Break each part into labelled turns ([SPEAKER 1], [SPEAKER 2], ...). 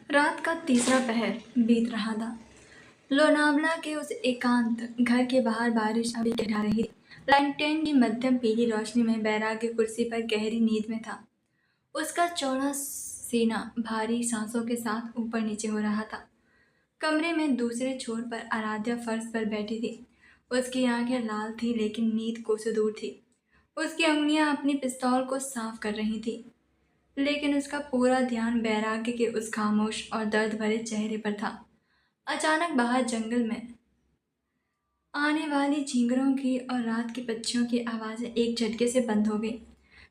[SPEAKER 1] रात का तीसरा पहर बीत रहा था। लोनावला के उस एकांत घर के बाहर बारिश अभी गिरा रही थी। लैंटर्न की मध्यम पीली रोशनी में बैरागी कुर्सी पर गहरी नींद में था। उसका चौड़ा सीना भारी सांसों के साथ ऊपर नीचे हो रहा था। कमरे में दूसरे छोर पर आराध्या फर्श पर बैठी थी। उसकी आंखें लाल थी लेकिन नींद कोसों दूर थी। उसकी उंगलियां अपनी पिस्तौल को साफ कर रही थी, लेकिन उसका पूरा ध्यान बैरागी के उस खामोश और दर्द भरे चेहरे पर था। अचानक बाहर जंगल में आने वाली झींगरों की और रात की पक्षियों की आवाज़ें एक झटके से बंद हो गई।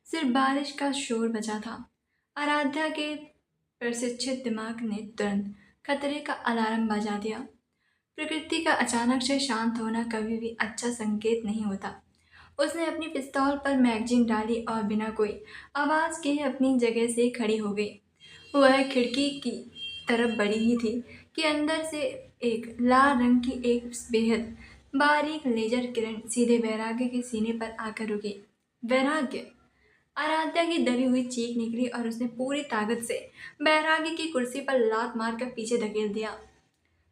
[SPEAKER 1] सिर्फ बारिश का शोर बचा था। आराध्या के प्रशिक्षित दिमाग ने तुरंत खतरे का अलार्म बजा दिया। प्रकृति का अचानक से शांत होना कभी भी अच्छा संकेत नहीं होता। उसने अपनी पिस्तौल पर मैगजीन डाली और बिना कोई आवाज़ के अपनी जगह से खड़ी हो गई। वह खिड़की की तरफ बढ़ी ही थी कि अंदर से एक लाल रंग की एक बेहद बारीक लेजर किरण सीधे वैराग्य के सीने पर आकर रुकी। वैराग्य! आराध्या की दबी हुई चीख निकली और उसने पूरी ताकत से बैरागी की कुर्सी पर लात मारकर पीछे धकेल दिया।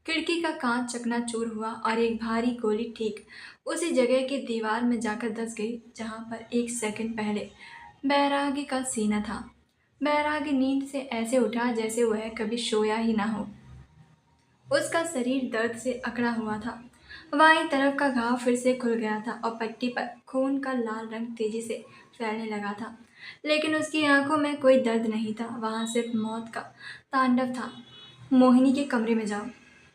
[SPEAKER 1] खिड़की का कांच चकनाचूर हुआ और एक भारी गोली ठीक उसी जगह की दीवार में जाकर धंस गई जहां पर एक सेकंड पहले बैरागी का सीना था। बैरागी नींद से ऐसे उठा जैसे वह कभी सोया ही ना हो। उसका शरीर दर्द से अकड़ा हुआ था। बाईं तरफ का घाव फिर से खुल गया था और पट्टी पर खून का लाल रंग तेजी से फैलने लगा था। लेकिन उसकी आंखों में कोई दर्द नहीं था, वहां सिर्फ मौत का तांडव था। मोहिनी के कमरे में जाओ,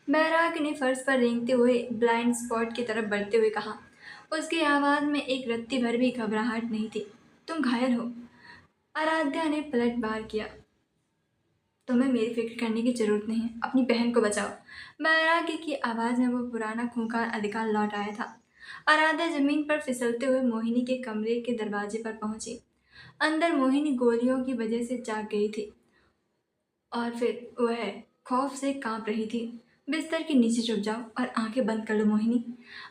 [SPEAKER 1] बैराग ने फर्श पर रेंगते हुए ब्लाइंड स्पॉट की तरफ बढ़ते हुए कहा। उसकी आवाज में एक रत्ती भर भी घबराहट नहीं थी। तुम घायल हो? आराध्या ने पलट बार किया। तुम्हें मेरी फिक्र करने की जरूरत नहीं है, अपनी बहन को बचाओ। बैरागी की आवाज में वो पुराना खूंखार अधिकार लौट आया था। आराध्या जमीन पर फिसलते हुए मोहिनी के कमरे के दरवाजे पर पहुंची। अंदर मोहिनी गोलियों की वजह से जाग गई थी और फिर वह खौफ से कांप रही थी। बिस्तर के नीचे छुप जाओ और आंखें बंद कर लो मोहिनी।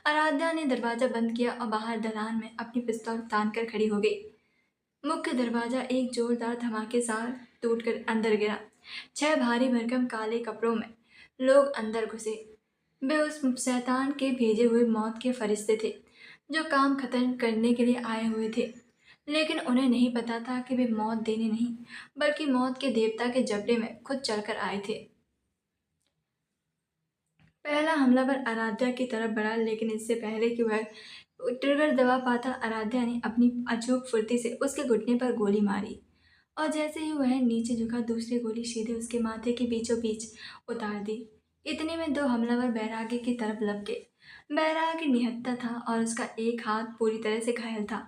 [SPEAKER 1] आराध्या ने दरवाजा बंद किया और बाहर दलान में अपनी पिस्तौल तान कर खड़ी हो गई। मुख्य दरवाजा एक जोरदार धमाके साथ टूटकर अंदर गिरा। 6 भारी भरकम काले कपड़ों में लोग अंदर घुसे। वे उस शैतान के भेजे हुए मौत के फरिश्ते थे जो काम खत्म करने के लिए आए हुए थे। लेकिन उन्हें नहीं पता था कि वे मौत देने नहीं, बल्कि मौत के देवता के जबड़े में खुद चढ़कर आए थे। पहला हमलावर आराध्या की तरफ बढ़ा, लेकिन इससे पहले कि वह ट्रिगर दबा पाता, आराध्या ने अपनी अचूक फुर्ती से उसके घुटने पर गोली मारी और जैसे ही वह नीचे झुका, दूसरी गोली सीधे उसके माथे के बीचों बीच उतार दी। इतने में 2 हमलावर बैरागी की तरफ लग गए। बैरागी निहत्था था और उसका एक हाथ पूरी तरह से घायल था।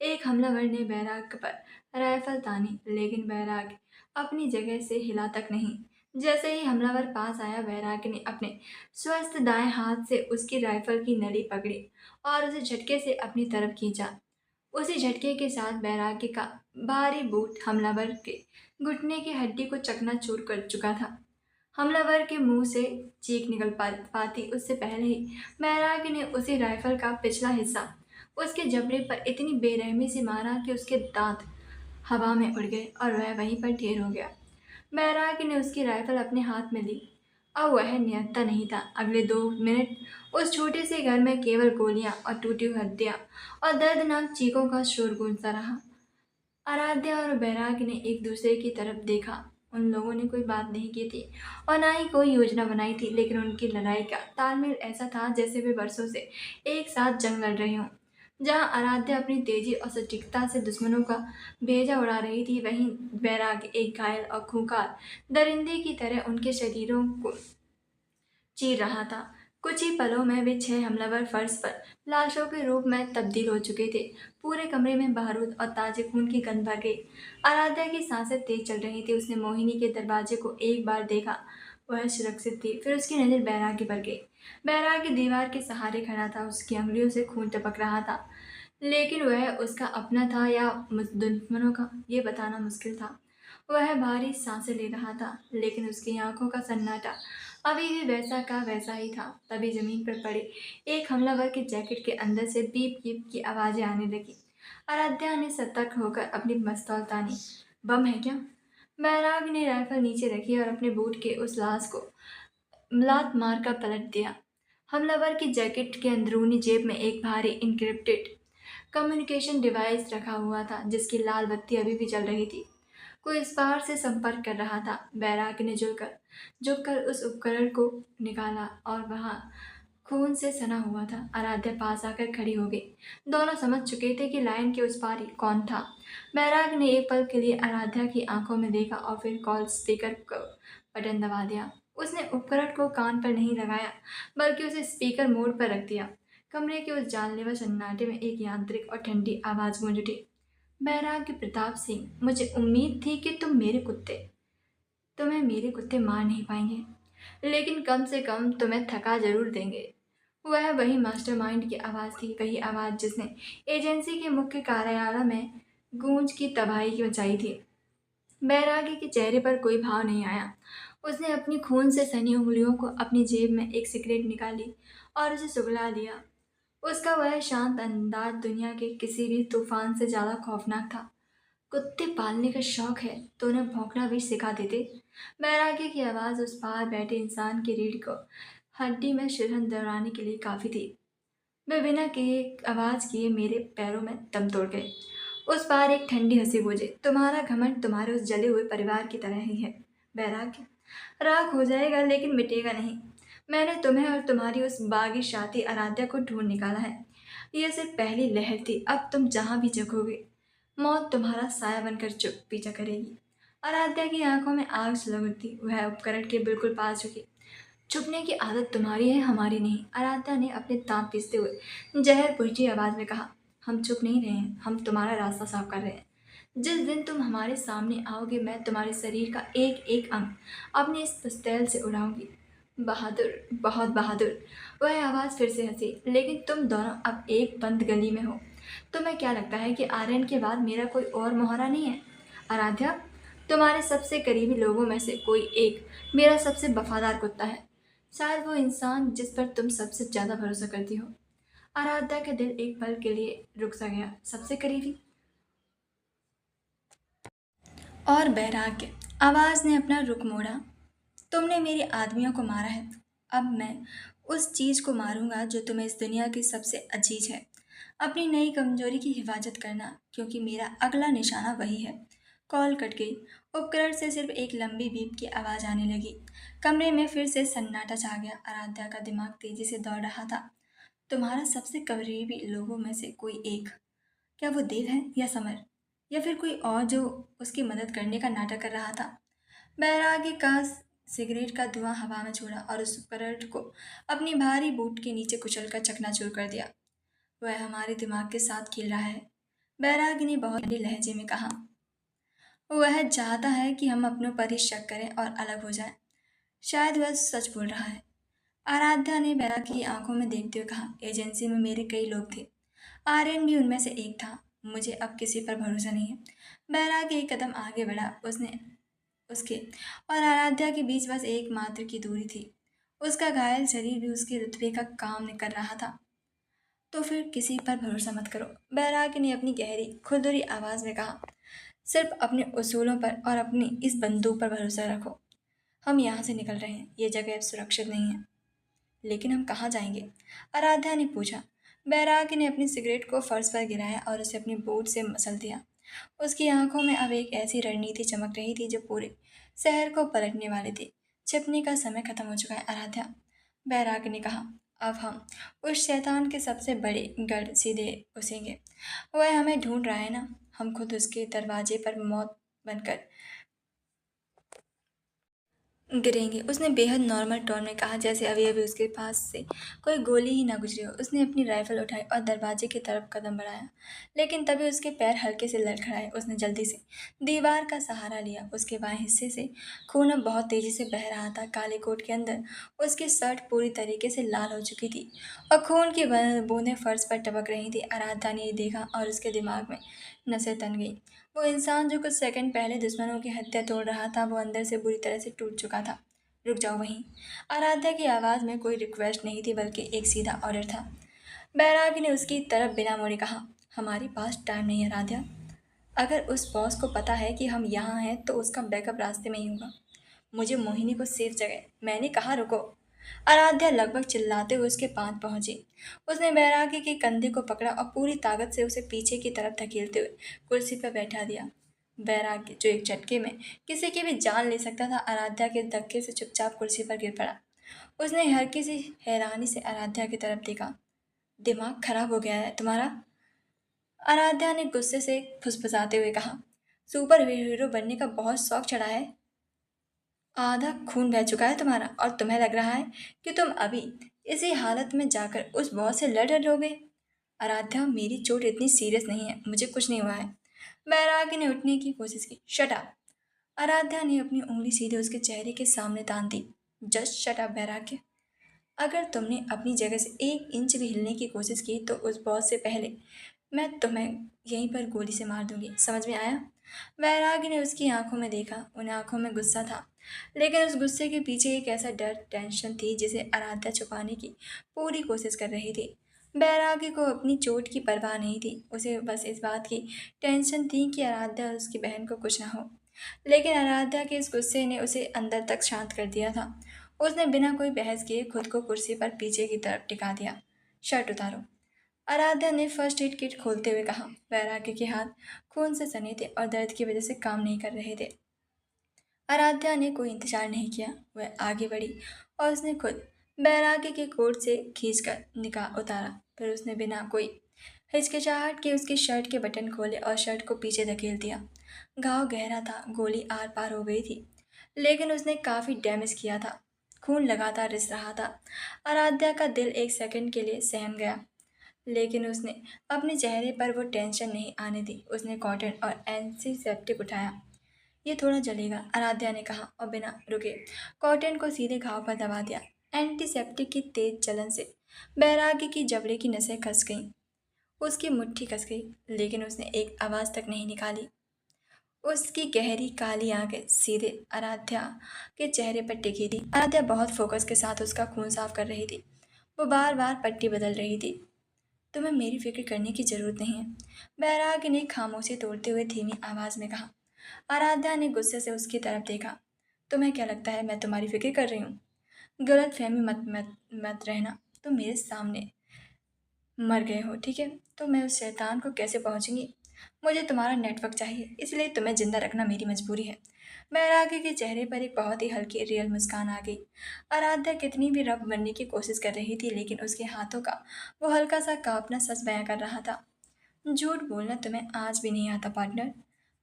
[SPEAKER 1] एक हमलावर ने बैराग पर राइफल तानी, लेकिन बैराग अपनी जगह से हिला तक नहीं। जैसे ही हमलावर पास आया, बैराग ने अपने स्वस्थ दाएं हाथ से उसकी राइफल की नली पकड़ी और उसे झटके से अपनी तरफ खींचा। उसी झटके के साथ बैरागी का भारी बूट हमलावर के घुटने की हड्डी को चकनाचूर कर चुका था। हमलावर के मुंह से चीख निकल पाती उससे पहले ही बैरागी ने उसी राइफल का पिछला हिस्सा उसके जबड़े पर इतनी बेरहमी से मारा कि उसके दांत हवा में उड़ गए और वह वहीं पर ढेर हो गया। बैरागी ने उसकी राइफल अपने हाथ में ली। अब वह निहत्था नहीं था। अगले 2 मिनट उस छोटे से घर में केवल गोलियां और टूटी हुई हड्डियां और दर्दनाक चीखों का शोर गूंजता रहा। आराध्या और बैराग ने एक दूसरे की तरफ देखा। उन लोगों ने कोई बात नहीं की थी और ना ही कोई योजना बनाई थी, लेकिन उनकी लड़ाई का तालमेल ऐसा था जैसे वे बरसों से एक साथ जंग लड़ रहे हों। जहां आराध्या अपनी तेजी और सटीकता से दुश्मनों का भेजा उड़ा रही थी, वहीं बैराग एक घायल और खूंखार दरिंदे की तरह उनके शरीरों को चीर रहा था। कुछ ही पलों में वे 6 हमलावर फर्श पर लाशों के रूप में तब्दील हो चुके थे। पूरे कमरे में बारूद और ताजे खून की गंध भर गई। आराध्या की सांसें तेज चल रही थी। उसने मोहिनी के दरवाजे को एक बार देखा। वह सुरक्षित थी। फिर उसकी नजर बैरागी पर गई। बैरागी दीवार के सहारे खड़ा था। उसकी अंगुलियों से खून टपक रहा था, लेकिन वह उसका अपना था या दुश्मनों का, ये बताना मुश्किल था। वह भारी सांसें ले रहा था, लेकिन उसकी आंखों का सन्नाटा अभी भी वैसा का वैसा ही था। तभी जमीन पर पड़े एक हमलावर के जैकेट के अंदर से बीप बीप की आवाजें आने लगी। आराध्या ने सतर्क होकर अपनी पिस्तौल तानी। बम है क्या? बैराग ने राइफल नीचे रखी और अपने बूट के उस लाश को लात मार कर पलट दिया। हमलावर की जैकेट के अंदरूनी जेब में एक भारी इनक्रिप्टेड कम्युनिकेशन डिवाइस रखा हुआ था, जिसकी लाल बत्ती अभी भी जल रही थी। कोई इस पार से संपर्क कर रहा था। बैराग ने झुककर उस उपकरण को निकाला और वहां खून से सना हुआ था। आराध्या पास आकर खड़ी हो गई। दोनों समझ चुके थे कि लाइन के उस पार कौन था। बैराग ने एक पल के लिए आराध्या की आंखों में देखा और फिर कॉल स्पीकर को बटन दबा दिया। उसने उपकरण को कान पर नहीं लगाया, बल्कि उसे स्पीकर मोड पर रख दिया। कमरे के उस जानलेवा सन्नाटे में एक यांत्रिक और ठंडी आवाज गूंज उठी। बैराग्य प्रताप सिंह, मुझे उम्मीद थी कि तुम्हें मेरे कुत्ते मार नहीं पाएंगे, लेकिन कम से कम तुम्हें थका जरूर देंगे। वह वही मास्टरमाइंड की आवाज़ थी, वही आवाज़ जिसने एजेंसी के मुख्य कार्यालय में गूंज की तबाही की मचाई थी। बैरागी के चेहरे पर कोई भाव नहीं आया। उसने अपनी खून से सनी उंगलियों को अपनी जेब में एक सिगरेट निकाली और उसे सुगला लिया। उसका वह शांत अंदाज दुनिया के किसी भी तूफान से ज्यादा खौफनाक था। कुत्ते पालने का शौक है तो उन्हें भौंकना भी सिखा देते। बैरागी की आवाज़ उस पार बैठे इंसान की रीढ़ को हड्डी में शिरहन दौड़ाने के लिए काफ़ी थी। वे बिना किए आवाज़ किए मेरे पैरों में दम तोड़ गए। उस पार एक ठंडी हंसी गूंजी। तुम्हारा घमंड तुम्हारे उस जले हुए परिवार की तरह ही है बैराग्य। राख हो जाएगा लेकिन मिटेगा नहीं। मैंने तुम्हें और तुम्हारी उस बागी शाती आराध्या को ढूंढ निकाला है। यह सिर्फ पहली लहर थी, अब तुम जहां भी जगोगे मौत तुम्हारा साया बनकर चुप पीछा करेगी। आराध्या की आंखों में आग सुलग उठी। वह उपकरण के बिल्कुल पास झुकी। छुपने की आदत तुम्हारी है, हमारी नहीं। आराध्या ने अपने दांत पीसते हुए जहर बुझी आवाज में कहा। हम चुप नहीं रहे हैं, हम तुम्हारा रास्ता साफ कर रहे हैं। जिस दिन तुम हमारे सामने आओगे मैं तुम्हारे शरीर का एक एक अंग अपने इस पिस्तौल से उड़ाऊंगी। बहादुर, बहुत बहादुर। वह आवाज़ फिर से हंसी। लेकिन तुम दोनों अब एक बंद गली में हो। तुम्हें क्या लगता है कि आर्यन के बाद मेरा कोई और मोहरा नहीं है? आराध्या, तुम्हारे सबसे करीबी लोगों में से कोई एक मेरा सबसे वफादार कुत्ता है। शायद वो इंसान जिस पर तुम सबसे ज्यादा भरोसा करती हो। आराध्या का दिल एक पल के लिए रुक सा गया। सबसे करीबी और वैराग्य। आवाज ने अपना रुख मोड़ा। तुमने मेरे आदमियों को मारा है, अब मैं उस चीज को मारूंगा जो तुम्हें इस दुनिया की सबसे अजीज है। अपनी नई कमजोरी की हिफाजत करना, क्योंकि मेरा अगला निशाना वही है। कॉल कट गई। उपकरण से सिर्फ एक लंबी बीप की आवाज आने लगी। कमरे में फिर से सन्नाटा छा गया। आराध्या का दिमाग तेजी से दौड़ रहा था। तुम्हारा सबसे करीबी लोगों में से कोई एक, क्या वो देव है या समर या फिर कोई और जो उसकी मदद करने का नाटक कर रहा था? बैरागी का सिगरेट का धुआं हवा में छोड़ा और उस उपकरण को अपनी भारी बूट के नीचे कुचलकर चकनाचूर कर दिया। वह हमारे दिमाग के साथ खेल रहा है, बैरागी ने बहुत ठंडे लहजे में कहा। वह चाहता है कि हम अपनों पर ही शक करें और अलग हो जाएं। शायद वह सच बोल रहा है। आराध्या ने बैरागी की आंखों में देखते हुए कहा। एजेंसी में मेरे कई लोग थे, आर्यन भी उनमें से एक था। मुझे अब किसी पर भरोसा नहीं है। बैराग एक कदम आगे बढ़ा। उसने उसके और आराध्या के बीच बस एक मात्र की दूरी थी। उसका घायल शरीर भी उसके रुतबे का काम कर रहा था। तो फिर किसी पर भरोसा मत करो, बैराग ने अपनी गहरी खुरदुरी आवाज में कहा। सिर्फ अपने उसूलों पर और अपनी इस बंदूक पर भरोसा रखो। हम यहाँ से निकल रहे हैं, ये जगह अब सुरक्षित नहीं है। लेकिन हम कहाँ जाएंगे? आराध्या ने पूछा। बैराग ने अपनी सिगरेट को फर्श पर गिराया और उसे अपनी बूट से मसल दिया। उसकी आंखों में अब एक ऐसी रणनीति चमक रही थी जो पूरे शहर को पलटने वाली थी। छिपने का समय खत्म हो चुका है आराध्या, बैराग ने कहा। अब हम उस शैतान के सबसे बड़े गढ़ सीधे घुसेंगे। वह हमें ढूंढ रहा है ना, हम खुद उसके दरवाजे पर मौत बनकर गिरेंगे। उसने बेहद नॉर्मल टोन में कहा, जैसे अभी अभी उसके पास से कोई गोली ही ना गुजरी हो। उसने अपनी राइफल उठाई और दरवाजे की तरफ कदम बढ़ाया, लेकिन तभी उसके पैर हल्के से लड़खड़ाए। उसने जल्दी से दीवार का सहारा लिया। उसके बाएं हिस्से से खून अब बहुत तेजी से बह रहा था। काले कोट के अंदर उसकी शर्ट पूरी तरीके से लाल हो चुकी थी और खून की बूंदें फर्श पर टपक रही थी। आराध्या ने ये देखा और उसके दिमाग में नसें तन गई। वो इंसान जो कुछ सेकंड पहले दुश्मनों की हत्या तोड़ रहा था, वो अंदर से बुरी तरह से टूट चुका था। रुक जाओ वहीं। आराध्या की आवाज़ में कोई रिक्वेस्ट नहीं थी, बल्कि एक सीधा ऑर्डर था। बैरागी ने उसकी तरफ बिना मोड़े कहा। हमारे पास टाइम नहीं है आराध्या। अगर उस बॉस को पता है कि हम यहाँ हैं तो उसका बैकअप रास्ते में ही होगा। मुझे मोहिनी को सेफ जगह, मैंने कहा रुको। आराध्या लगभग चिल्लाते हुए उसके पास पहुंची। उसने बैरागी के कंधे को पकड़ा और पूरी ताकत से उसे पीछे की तरफ धकेलते हुए कुर्सी पर बैठा दिया। बैरागी, जो एक झटके में किसी की भी जान ले सकता था, आराध्या के धक्के से चुपचाप कुर्सी पर गिर पड़ा। उसने हल्की सी हैरानी से आराध्या की तरफ देखा। दिमाग खराब हो गया है तुम्हारा? आराध्या ने गुस्से से फुसफुसाते हुए कहा। सुपर हीरो बनने का बहुत शौक चढ़ा है। आधा खून बह चुका है तुम्हारा और तुम्हें लग रहा है कि तुम अभी इसी हालत में जाकर उस बॉस से लड़ लोगे। आराध्या, मेरी चोट इतनी सीरियस नहीं है, मुझे कुछ नहीं हुआ है। बैरागी ने उठने की कोशिश की। Shut up. आराध्या ने अपनी उंगली सीधे उसके चेहरे के सामने तान दी। जस्ट शट अप बैरागी। अगर तुमने अपनी जगह से 1 इंच भी हिलने की कोशिश की तो उस बॉस से पहले मैं तुम्हें यहीं पर गोली से मार दूंगी, समझ में आया? वैरागी ने उसकी आंखों में देखा। उन आंखों में गुस्सा था, लेकिन उस गुस्से के पीछे एक ऐसा डर, टेंशन थी जिसे आराध्या छुपाने की पूरी कोशिश कर रही थी। बैरागी को अपनी चोट की परवाह नहीं थी, उसे बस इस बात की टेंशन थी कि आराध्या और उसकी बहन को कुछ ना हो। लेकिन आराध्या के इस गुस्से ने उसे अंदर तक शांत कर दिया था। उसने बिना कोई बहस किए खुद को कुर्सी पर पीछे की तरफ टिका दिया। शर्ट उतारो। आराध्या ने फर्स्ट एड किट खोलते हुए कहा। वैराग्य के हाथ खून से सने थे और दर्द की वजह से काम नहीं कर रहे थे। आराध्या ने कोई इंतजार नहीं किया, वह आगे बढ़ी और उसने खुद बैरागी के कोट से खींचकर निकाह उतारा। फिर उसने बिना कोई हिचकिचाहट के उसकी शर्ट के बटन खोले और शर्ट को पीछे धकेल दिया। घाव गहरा था, गोली आर पार हो गई थी, लेकिन उसने काफी डैमेज किया था। खून लगातार रिस रहा था। आराध्या का दिल एक सेकंड के लिए सहम गया, लेकिन उसने अपने चेहरे पर वो टेंशन नहीं आने दी। उसने कॉटन और एंटीसेप्टिक उठाया। ये थोड़ा जलेगा, आराध्या ने कहा और बिना रुके कॉटन को सीधे घाव पर दबा दिया। एंटीसेप्टिक की तेज जलन से बैरागी की जबड़े की नसें कस गईं। उसकी मुट्ठी कस गई, लेकिन उसने एक आवाज तक नहीं निकाली। उसकी गहरी काली आंखें सीधे आराध्या के चेहरे पर टिकी थी। आराध्या बहुत फोकस के साथ उसका खून साफ कर रही थी। वो बार बार पट्टी बदल रही थी। तुम्हें मेरी फिक्र करने की जरूरत नहीं है, बैरागी ने खामोशी तोड़ते हुए धीमी आवाज में कहा। आराध्या ने गुस्से से उसकी तरफ देखा। तुम्हें क्या लगता है मैं तुम्हारी फिक्र कर रही हूँ? गलत फहमी मत रहना। तुम मेरे सामने मर गए हो, ठीक है? तो मैं उस शैतान को कैसे पहुंचूंगी? मुझे तुम्हारा नेटवर्क चाहिए, इसलिए तुम्हें जिंदा रखना मेरी मजबूरी है। बैरागी के चेहरे पर एक बहुत ही हल्की रियल मुस्कान आ गई। आराध्या कितनी भी रफ बनने की कोशिश कर रही थी, लेकिन उसके हाथों का वो हल्का सा कांपना सच बयां कर रहा था। झूठ बोलना तुम्हें आज भी नहीं आता पार्टनर,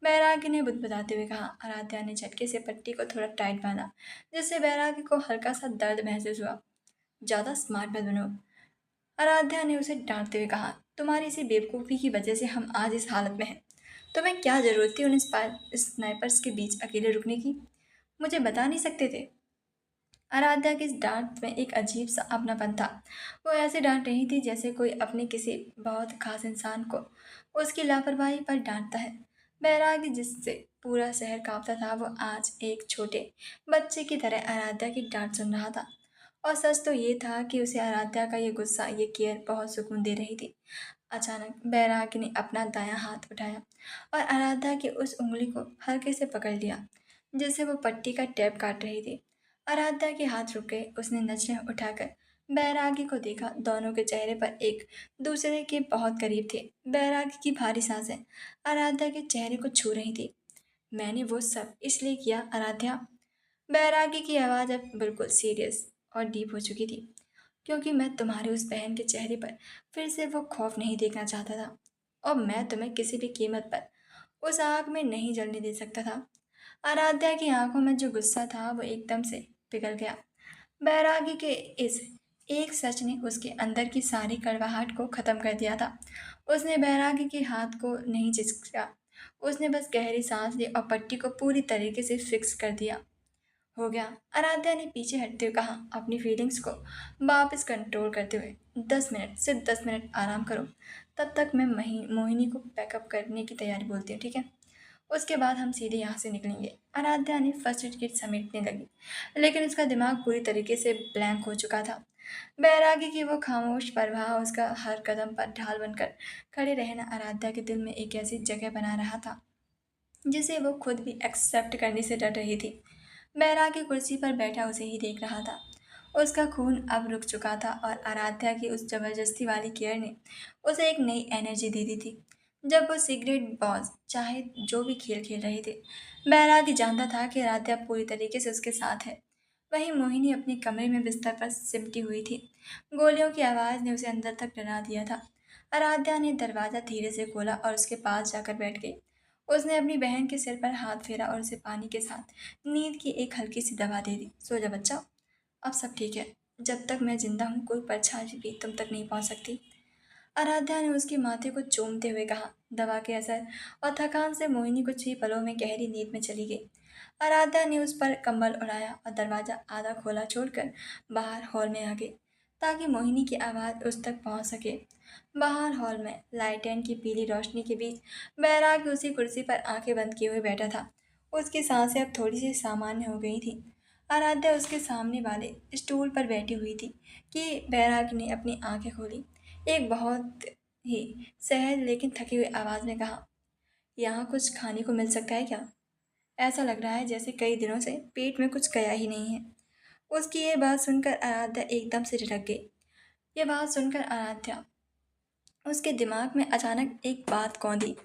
[SPEAKER 1] बैरागी ने बुदबुदाते हुए कहा। आराध्या ने झटके से पट्टी को थोड़ा टाइट बांधा, जिससे बैरागी को हल्का सा दर्द महसूस हुआ। ज्यादा स्मार्ट मत बनो, आराध्या ने उसे डांटते हुए कहा। तुम्हारी इसी बेवकूफ़ी की वजह से हम आज इस हालत में हैं। तुम्हें क्या जरूरत थी उन स्नाइपर्स के बीच अकेले रुकने की? मुझे बता नहीं सकते थे? आराध्या की इस डांट में एक अजीब सा अपनापन था। वो ऐसे डांट रही थी जैसे कोई अपने किसी बहुत खास इंसान को उसकी लापरवाही पर डांटता है। बैरागी, जिससे पूरा शहर कांपता था, वो आज एक छोटे बच्चे की तरह आराध्या की डांट सुन रहा था। और सच तो ये था कि उसे आराध्या का ये गुस्सा, ये केयर बहुत सुकून दे रही थी। अचानक बैरागी ने अपना दायां हाथ उठाया और आराध्या की उस उंगली को हल्के से पकड़ लिया जिससे वो पट्टी का टैप काट रही थी। आराध्या के हाथ रुक गए। उसने नजरें उठाकर बैरागी को देखा। दोनों के चेहरे पर एक दूसरे के बहुत करीब थे। बैरागी की भारी सांसें आराध्या के चेहरे को छू रही थी। मैंने वो सब इसलिए किया आराध्या, बैरागी की आवाज़ अब बिल्कुल सीरियस और डीप हो चुकी थी, क्योंकि मैं तुम्हारे उस बहन के चेहरे पर फिर से वो खौफ नहीं देखना चाहता था, और मैं तुम्हें किसी भी कीमत पर उस आग में नहीं जलने दे सकता था। आराध्या की आंखों में जो गुस्सा था वो एकदम से पिघल गया। बैरागी के इस एक सच ने उसके अंदर की सारी कड़वाहट को खत्म कर दिया था। उसने बैरागी के हाथ को नहीं झिझका, उसने बस गहरी सांस ली और पट्टी को पूरी तरीके से फिक्स कर दिया। हो गया, आराध्या ने पीछे हटते हुए कहा, अपनी फीलिंग्स को वापस कंट्रोल करते हुए। 10 मिनट, सिर्फ 10 मिनट आराम करो। तब तक मैं मोहिनी को पैकअप करने की तैयारी बोलती हूँ, ठीक है? उसके बाद हम सीधे यहाँ से निकलेंगे। आराध्या ने फर्स्ट एड किट समेटने लगी, लेकिन उसका दिमाग पूरी तरीके से ब्लैंक हो चुका था। बैरागी की वो खामोश प्रवाह उसका हर कदम पर ढाल बनकर खड़े रहना आराध्या के दिल में एक ऐसी जगह बना रहा था जिसे वो खुद भी एक्सेप्ट करने से डर रही थी। बैरागी कुर्सी पर बैठा उसे ही देख रहा था। उसका खून अब रुक चुका था और आराध्या की उस जबरदस्ती वाली केयर ने उसे एक नई एनर्जी दे दी थी। जब वो सिगरेट बॉज चाहे जो भी खेल खेल रहे थे, बैरागी जानता था कि आराध्या पूरी तरीके से उसके साथ है। वहीं मोहिनी अपने कमरे में बिस्तर पर सिमटी हुई थी। गोलियों की आवाज ने उसे अंदर तक डरा दिया था। आराध्या ने दरवाजा धीरे से खोला और उसके पास जाकर बैठ गई। उसने अपनी बहन के सिर पर हाथ फेरा और उसे पानी के साथ नींद की एक हल्की सी दवा दे दी। सो जा बच्चा, अब सब ठीक है। जब तक मैं जिंदा हूँ कोई परछाई भी तुम तक नहीं पहुँच सकती। आराध्या ने उसके माथे को चूमते हुए कहा। दवा के असर और थकान से मोहिनी कुछ ही पलों में गहरी नींद में चली गई। आराध्या ने उस पर कंबल उड़ाया और दरवाजा आधा खोला छोड़कर बाहर हॉल में आ गई ताकि मोहिनी की आवाज़ उस तक पहुंच सके। बाहर हॉल में लाइटें की पीली रोशनी के बीच बैराग उसी कुर्सी पर आंखें बंद किए हुए बैठा था। उसकी सांसें अब थोड़ी सी सामान्य हो गई थी। आराध्या उसके सामने वाले स्टूल पर बैठी हुई थी कि बैराग ने अपनी आंखें खोली। एक बहुत ही सहज लेकिन थकी हुई आवाज़ में कहा, यहाँ कुछ खाने को मिल सकता है क्या? ऐसा लग रहा है जैसे कई दिनों से पेट में कुछ गया ही नहीं है। उसकी ये बात सुनकर आराध्या एकदम से झिझक गई। ये बात सुनकर आराध्या उसके दिमाग में अचानक एक बात कौंधी।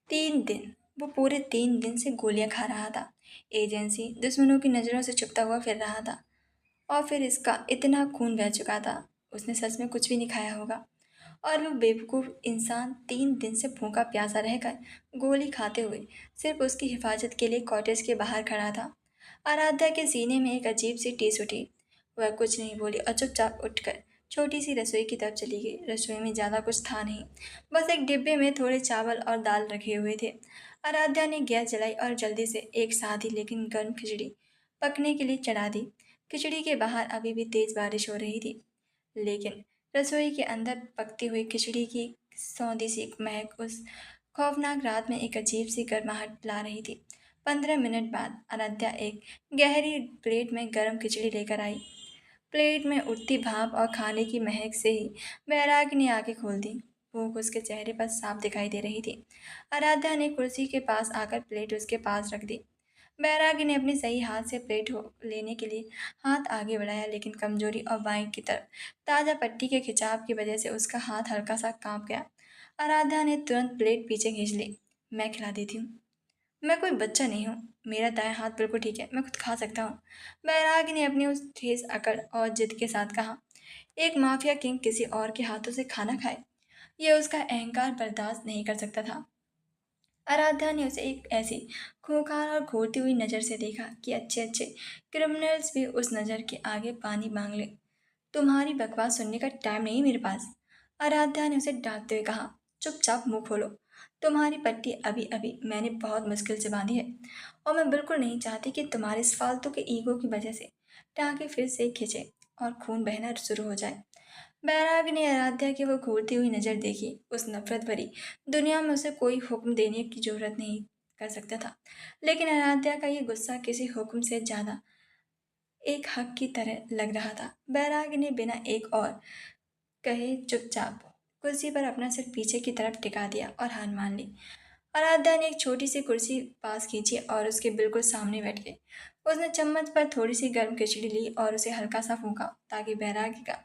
[SPEAKER 1] 3 दिन, वो पूरे 3 दिन से गोलियां खा रहा था। एजेंसी दुश्मनों की नज़रों से छुपता हुआ फिर रहा था और फिर इसका इतना खून बह चुका था। उसने सच में कुछ भी नहीं खाया होगा और वो बेवकूफ़ इंसान 3 दिन से भूखा प्यासा रहकर गोली खाते हुए सिर्फ उसकी हिफाजत के लिए कॉटेज के बाहर खड़ा था। आराध्या के सीने में एक अजीब सी टीस उठी। वह कुछ नहीं बोली और चुपचाप उठकर छोटी सी रसोई की तरफ चली गई। रसोई में ज़्यादा कुछ था नहीं, बस एक डिब्बे में थोड़े चावल और दाल रखे हुए थे। आराध्या ने गैस जलाई और जल्दी से एक सादी लेकिन गर्म खिचड़ी पकने के लिए चढ़ा दी। खिचड़ी के बाहर अभी भी तेज बारिश हो रही थी, लेकिन रसोई के अंदर पकती हुई खिचड़ी की सौंधी सी महक उस खौफनाक रात में एक अजीब सी गर्माहट ला रही थी। 15 मिनट बाद आराध्या एक गहरी प्लेट में गर्म खिचड़ी लेकर आई। प्लेट में उठती भाप और खाने की महक से ही बैराग ने आंखें खोल दी। भूख उसके चेहरे पर साफ दिखाई दे रही थी। आराध्या ने कुर्सी के पास आकर प्लेट उसके पास रख दी। बैरागी ने अपने सही हाथ से प्लेट हो लेने के लिए हाथ आगे बढ़ाया, लेकिन कमजोरी और बाएं की तरफ ताजा पट्टी के खिंचाव की वजह से उसका हाथ हल्का सा कांप गया। आराध्या ने तुरंत प्लेट पीछे खींच ली। मैं खिला देती हूँ, मैं कोई बच्चा नहीं हूँ। मेरा दायां हाथ बिल्कुल ठीक है, मैं खुद खा सकता हूँ। बैरागी ने अपनी उस ठेस अकड़ और जिद के साथ कहा। एक माफिया किंग किसी और के हाथों से खाना खाए, यह उसका अहंकार बर्दाश्त नहीं कर सकता था। आराध्या ने उसे एक ऐसी खूंखार और घूरती हुई नज़र से देखा कि अच्छे अच्छे क्रिमिनल्स भी उस नज़र के आगे पानी मांग ले। तुम्हारी बकवास सुनने का टाइम नहीं मेरे पास, आराध्या ने उसे डांटते हुए कहा। चुपचाप मुंह खोलो। तुम्हारी पट्टी अभी अभी मैंने बहुत मुश्किल से बांधी है और मैं बिल्कुल नहीं चाहती कि तुम्हारे इस फालतू के ईगो की वजह से टांके फिर से खिंचे और खून बहना शुरू हो जाए। बैराग ने आराध्या की वो घूरती हुई नज़र देखी। उस नफरत भरी दुनिया में उसे कोई हुक्म देने की जरूरत नहीं कर सकता था, लेकिन आराध्या का ये गुस्सा किसी हुक्म से ज़्यादा एक हक की तरह लग रहा था। बैराग ने बिना एक और कहे चुपचाप कुर्सी पर अपना सिर पीछे की तरफ टिका दिया और हार मान ली। आराध्या ने एक छोटी सी कुर्सी पास खींची और उसके बिल्कुल सामने बैठ गई। उसने चम्मच पर थोड़ी सी गर्म खिचड़ी ली और उसे हल्का सा फूंका ताकि बैरागी का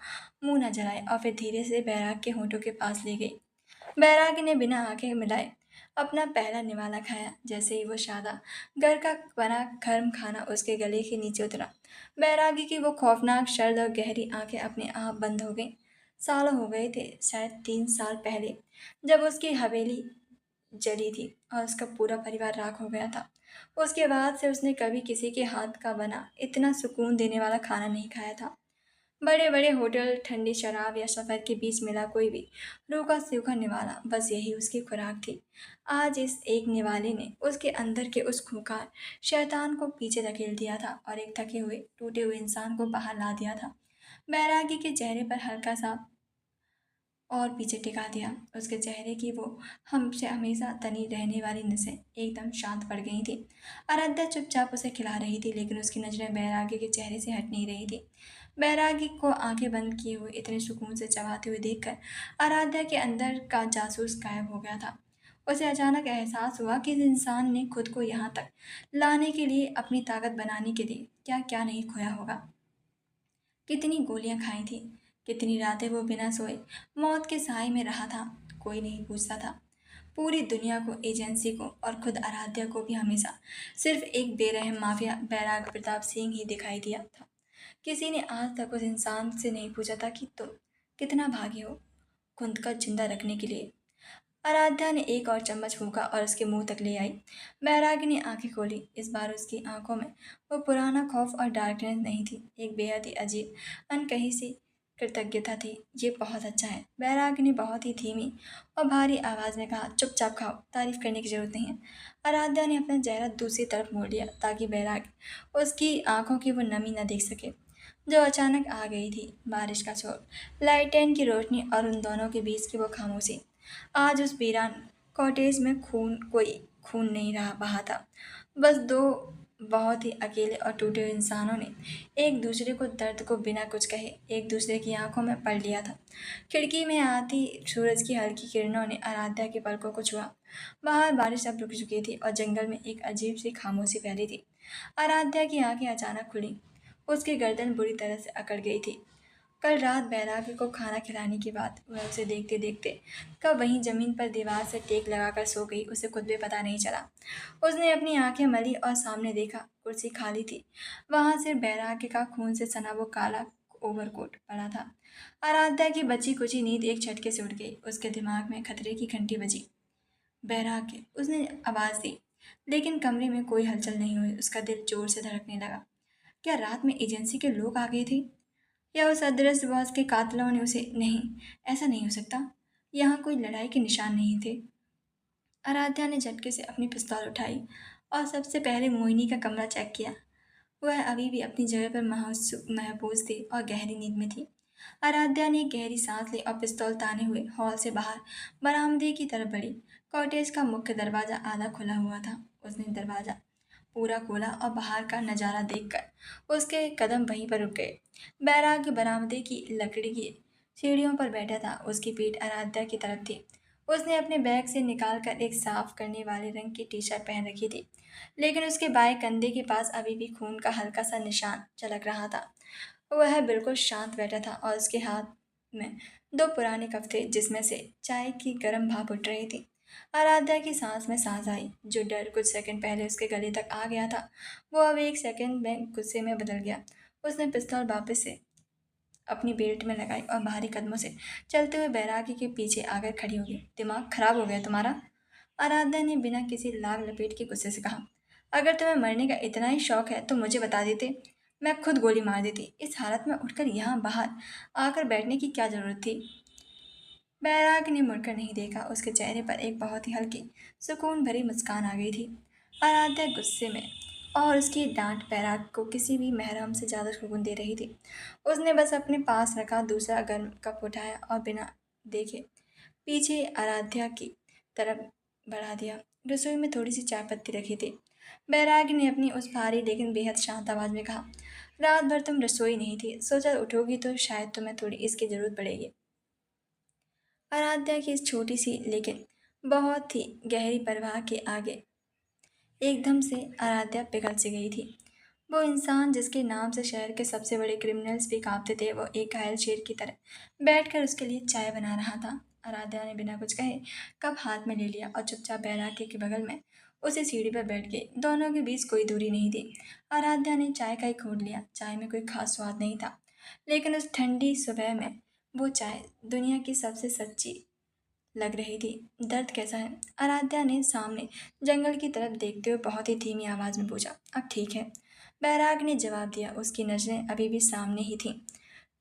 [SPEAKER 1] मुंह न जलाए और फिर धीरे से बैराग के होंठों के पास ले गई। बैरागी ने बिना आंखें मिलाए अपना पहला निवाला खाया। जैसे ही वो सादा घर का बना गर्म खाना उसके गले के नीचे उतरा, बैरागी की वो खौफनाक शर्द और गहरी आंखें अपने आप बंद हो गईं। सालों हो गए थे, शायद 3 साल पहले, जब उसकी हवेली जली थी और उसका पूरा परिवार राख हो गया था। उसके बाद से उसने कभी किसी के हाथ का बना इतना सुकून देने वाला खाना नहीं खाया था। बड़े बड़े होटल, ठंडी शराब या सफ़र के बीच मिला कोई भी रूखा सूखा निवाला, बस यही उसकी खुराक थी। आज इस एक निवाले ने उसके अंदर के उस खूंखार शैतान को पीछे धकेल दिया था और एक थके हुए टूटे हुए इंसान को बाहर ला दिया था। बैरागी के चेहरे पर हल्का सा और पीछे टिका दिया। उसके चेहरे की वो हमसे हमेशा तनी रहने वाली नसें एकदम शांत पड़ गई थी। आराध्या चुपचाप उसे खिला रही थी, लेकिन उसकी नजरें बैरागी के चेहरे से हट नहीं रही थी। बैरागी को आंखें बंद किए हुए इतने सुकून से चबाते हुए देखकर आराध्या के अंदर का जासूस गायब हो गया था। उसे अचानक एहसास हुआ कि इस इंसान ने खुद को यहाँ तक लाने के लिए, अपनी ताकत बनाने के लिए क्या क्या नहीं खोया होगा। कितनी गोलियां खाई थी, कितनी रातें वो बिना सोए मौत के साए में रहा था। कोई नहीं पूछता था। पूरी दुनिया को, एजेंसी को और खुद आराध्या को भी हमेशा सिर्फ एक बेरहम माफिया बैराग प्रताप सिंह ही दिखाई दिया था। किसी ने आज तक उस इंसान से नहीं पूछा था कि तुम कितना भागे हो खुद का जिंदा रखने के लिए। आराध्या ने एक और चम्मच फूंका और उसके मुंह तक ले आई। बैरागी ने आंखें खोली। इस बार उसकी आंखों में वो पुराना खौफ और डार्कनेस नहीं थी, एक बेहद ही अजीब, अनकही सी कृतज्ञता थी। ये बहुत अच्छा है, बैरागी ने बहुत ही धीमी और भारी आवाज में कहा। चुपचाप खाओ, तारीफ करने की जरूरत नहीं है। आराध्या ने अपना चेहरा दूसरी तरफ मोड़ लिया ताकि बैरागी उसकी आंखों की वो नमी न देख सके, जो अचानक आ गई थी। बारिश का शोर, लाइटें की रोशनी और उन दोनों के बीच की वो खामोशी। आज उस वीरान कॉटेज में कोई खून नहीं रहा बहा था। बस दो बहुत ही अकेले और टूटे हुए इंसानों ने एक दूसरे को दर्द को बिना कुछ कहे एक दूसरे की आंखों में पढ़ लिया था। खिड़की में आती सूरज की हल्की किरणों ने आराध्या के पलकों को छुआ। बाहर बारिश अब रुक चुकी थी और जंगल में एक अजीब सी खामोशी फैली थी। आराध्या की आंखें अचानक खुली। उसकी गर्दन बुरी तरह से अकड़ गई थी। कल रात बैरागी को खाना खिलाने के बाद वह उसे देखते देखते कब वहीं जमीन पर दीवार से टेक लगाकर सो गई, उसे खुद भी पता नहीं चला। उसने अपनी आंखें मली और सामने देखा, कुर्सी खाली थी। वहां सिर्फ बैरागी का खून से सना वो काला ओवरकोट पड़ा था। आराध्या की बची कुची नींद एक झटके से उड़ गई। उसके दिमाग में खतरे की घंटी बजी। बैरागी, उसने आवाज दी, लेकिन कमरे में कोई हलचल नहीं हुई। उसका दिल जोर से धड़कने लगा। क्या रात में एजेंसी के लोग आ गए थे, या उस अदृश्य बॉस के कातलों ने उसे? नहीं, ऐसा नहीं हो सकता। यहाँ कोई लड़ाई के निशान नहीं थे। आराध्या ने झटके से अपनी पिस्तौल उठाई और सबसे पहले मोहिनी का कमरा चेक किया। वह अभी भी अपनी जगह पर महफूज थी और गहरी नींद में थी। आराध्या ने एक गहरी सांस ली और पिस्तौल ताने हुए हॉल से बाहर बरामदे की तरफ बढ़ी। कॉटेज का मुख्य दरवाजा आधा खुला हुआ था। उसने दरवाजा पूरा खोला और बाहर का नजारा देखकर उसके कदम वहीं पर रुक गए। बैराग बरामदे की लकड़ी की सीढ़ियों पर बैठा था। उसकी पीठ आराध्या की तरफ थी। उसने अपने बैग से निकालकर एक साफ करने वाले रंग की टी शर्ट पहन रखी थी, लेकिन उसके बाएं कंधे के पास अभी भी खून का हल्का सा निशान झलक रहा था। वह बिल्कुल शांत बैठा था और उसके हाथ में दो पुराने कप थे, जिसमें से चाय की गर्म भाप उठ रही थी। आराध्या की सांस में सांस आई। जो डर कुछ सेकंड पहले उसके गले तक आ गया था, वो अब एक सेकंड में गुस्से में बदल गया। उसने पिस्तौल वापस से अपनी बेल्ट में लगाई और भारी कदमों से चलते हुए बैरागी के पीछे आकर खड़ी हो गई। दिमाग खराब हो गया तुम्हारा? आराध्या ने बिना किसी लाग लपेट के गुस्से से कहा। अगर तुम्हें मरने का इतना ही शौक है तो मुझे बता देते, मैं खुद गोली मार देती। इस हालत में उठकर यहाँ बाहर आकर बैठने की क्या जरूरत थी? बैराग ने मुड़कर नहीं देखा। उसके चेहरे पर एक बहुत ही हल्की, सुकून भरी मुस्कान आ गई थी। आराध्या गुस्से में और उसकी डांट बैराग को किसी भी महरम से ज़्यादा सुकून दे रही थी। उसने बस अपने पास रखा दूसरा गर्म कप उठाया और बिना देखे पीछे आराध्या की तरफ बढ़ा दिया। रसोई में थोड़ी सी चाय पत्ती रखी थी। बैराग ने अपनी उस भारी लेकिन बेहद शांत आवाज में कहा। रात भर तुम रसोई नहीं थी, सोचा उठोगी तो शायद तुम्हें थोड़ी इसकी जरूरत पड़ेगी। आराध्या की इस छोटी सी लेकिन बहुत ही गहरी परवाह के आगे एकदम से आराध्या पिघल सी गई थी। वो इंसान जिसके नाम से शहर के सबसे बड़े क्रिमिनल्स भी कांपते थे, वो एक घायल शेर की तरह बैठकर उसके लिए चाय बना रहा था। आराध्या ने बिना कुछ कहे कप हाथ में ले लिया और चुपचाप बैरागी के बगल में उसी सीढ़ी पर बैठ गई। दोनों के बीच कोई दूरी नहीं थी। आराध्या ने चाय का एक घूंट लिया। चाय में कोई खास स्वाद नहीं था, लेकिन उस ठंडी सुबह में वो चाय दुनिया की सबसे सच्ची लग रही थी। दर्द कैसा है? आराध्या ने सामने जंगल की तरफ देखते हुए बहुत ही धीमी आवाज में पूछा। अब ठीक है, बैराग ने जवाब दिया। उसकी नजरें अभी भी सामने ही थीं।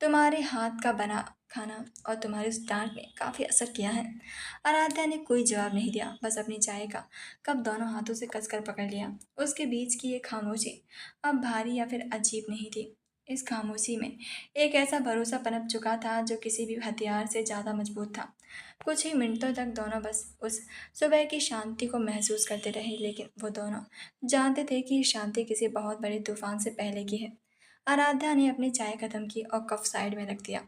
[SPEAKER 1] तुम्हारे हाथ का बना खाना और तुम्हारी उस डांट ने काफी असर किया है। आराध्या ने कोई जवाब नहीं दिया, बस अपनी चाय का कप दोनों हाथों से कसकर पकड़ लिया। उसके बीच की ये खामोशी अब भारी या फिर अजीब नहीं थी, इस खामोशी में एक ऐसा भरोसा पनप चुका था जो किसी भी हथियार से ज़्यादा मजबूत था। कुछ ही मिनटों तक दोनों बस उस सुबह की शांति को महसूस करते रहे, लेकिन वो दोनों जानते थे कि ये शांति किसी बहुत बड़े तूफान से पहले की है। आराध्या ने अपनी चाय खत्म की और कप साइड में रख दिया।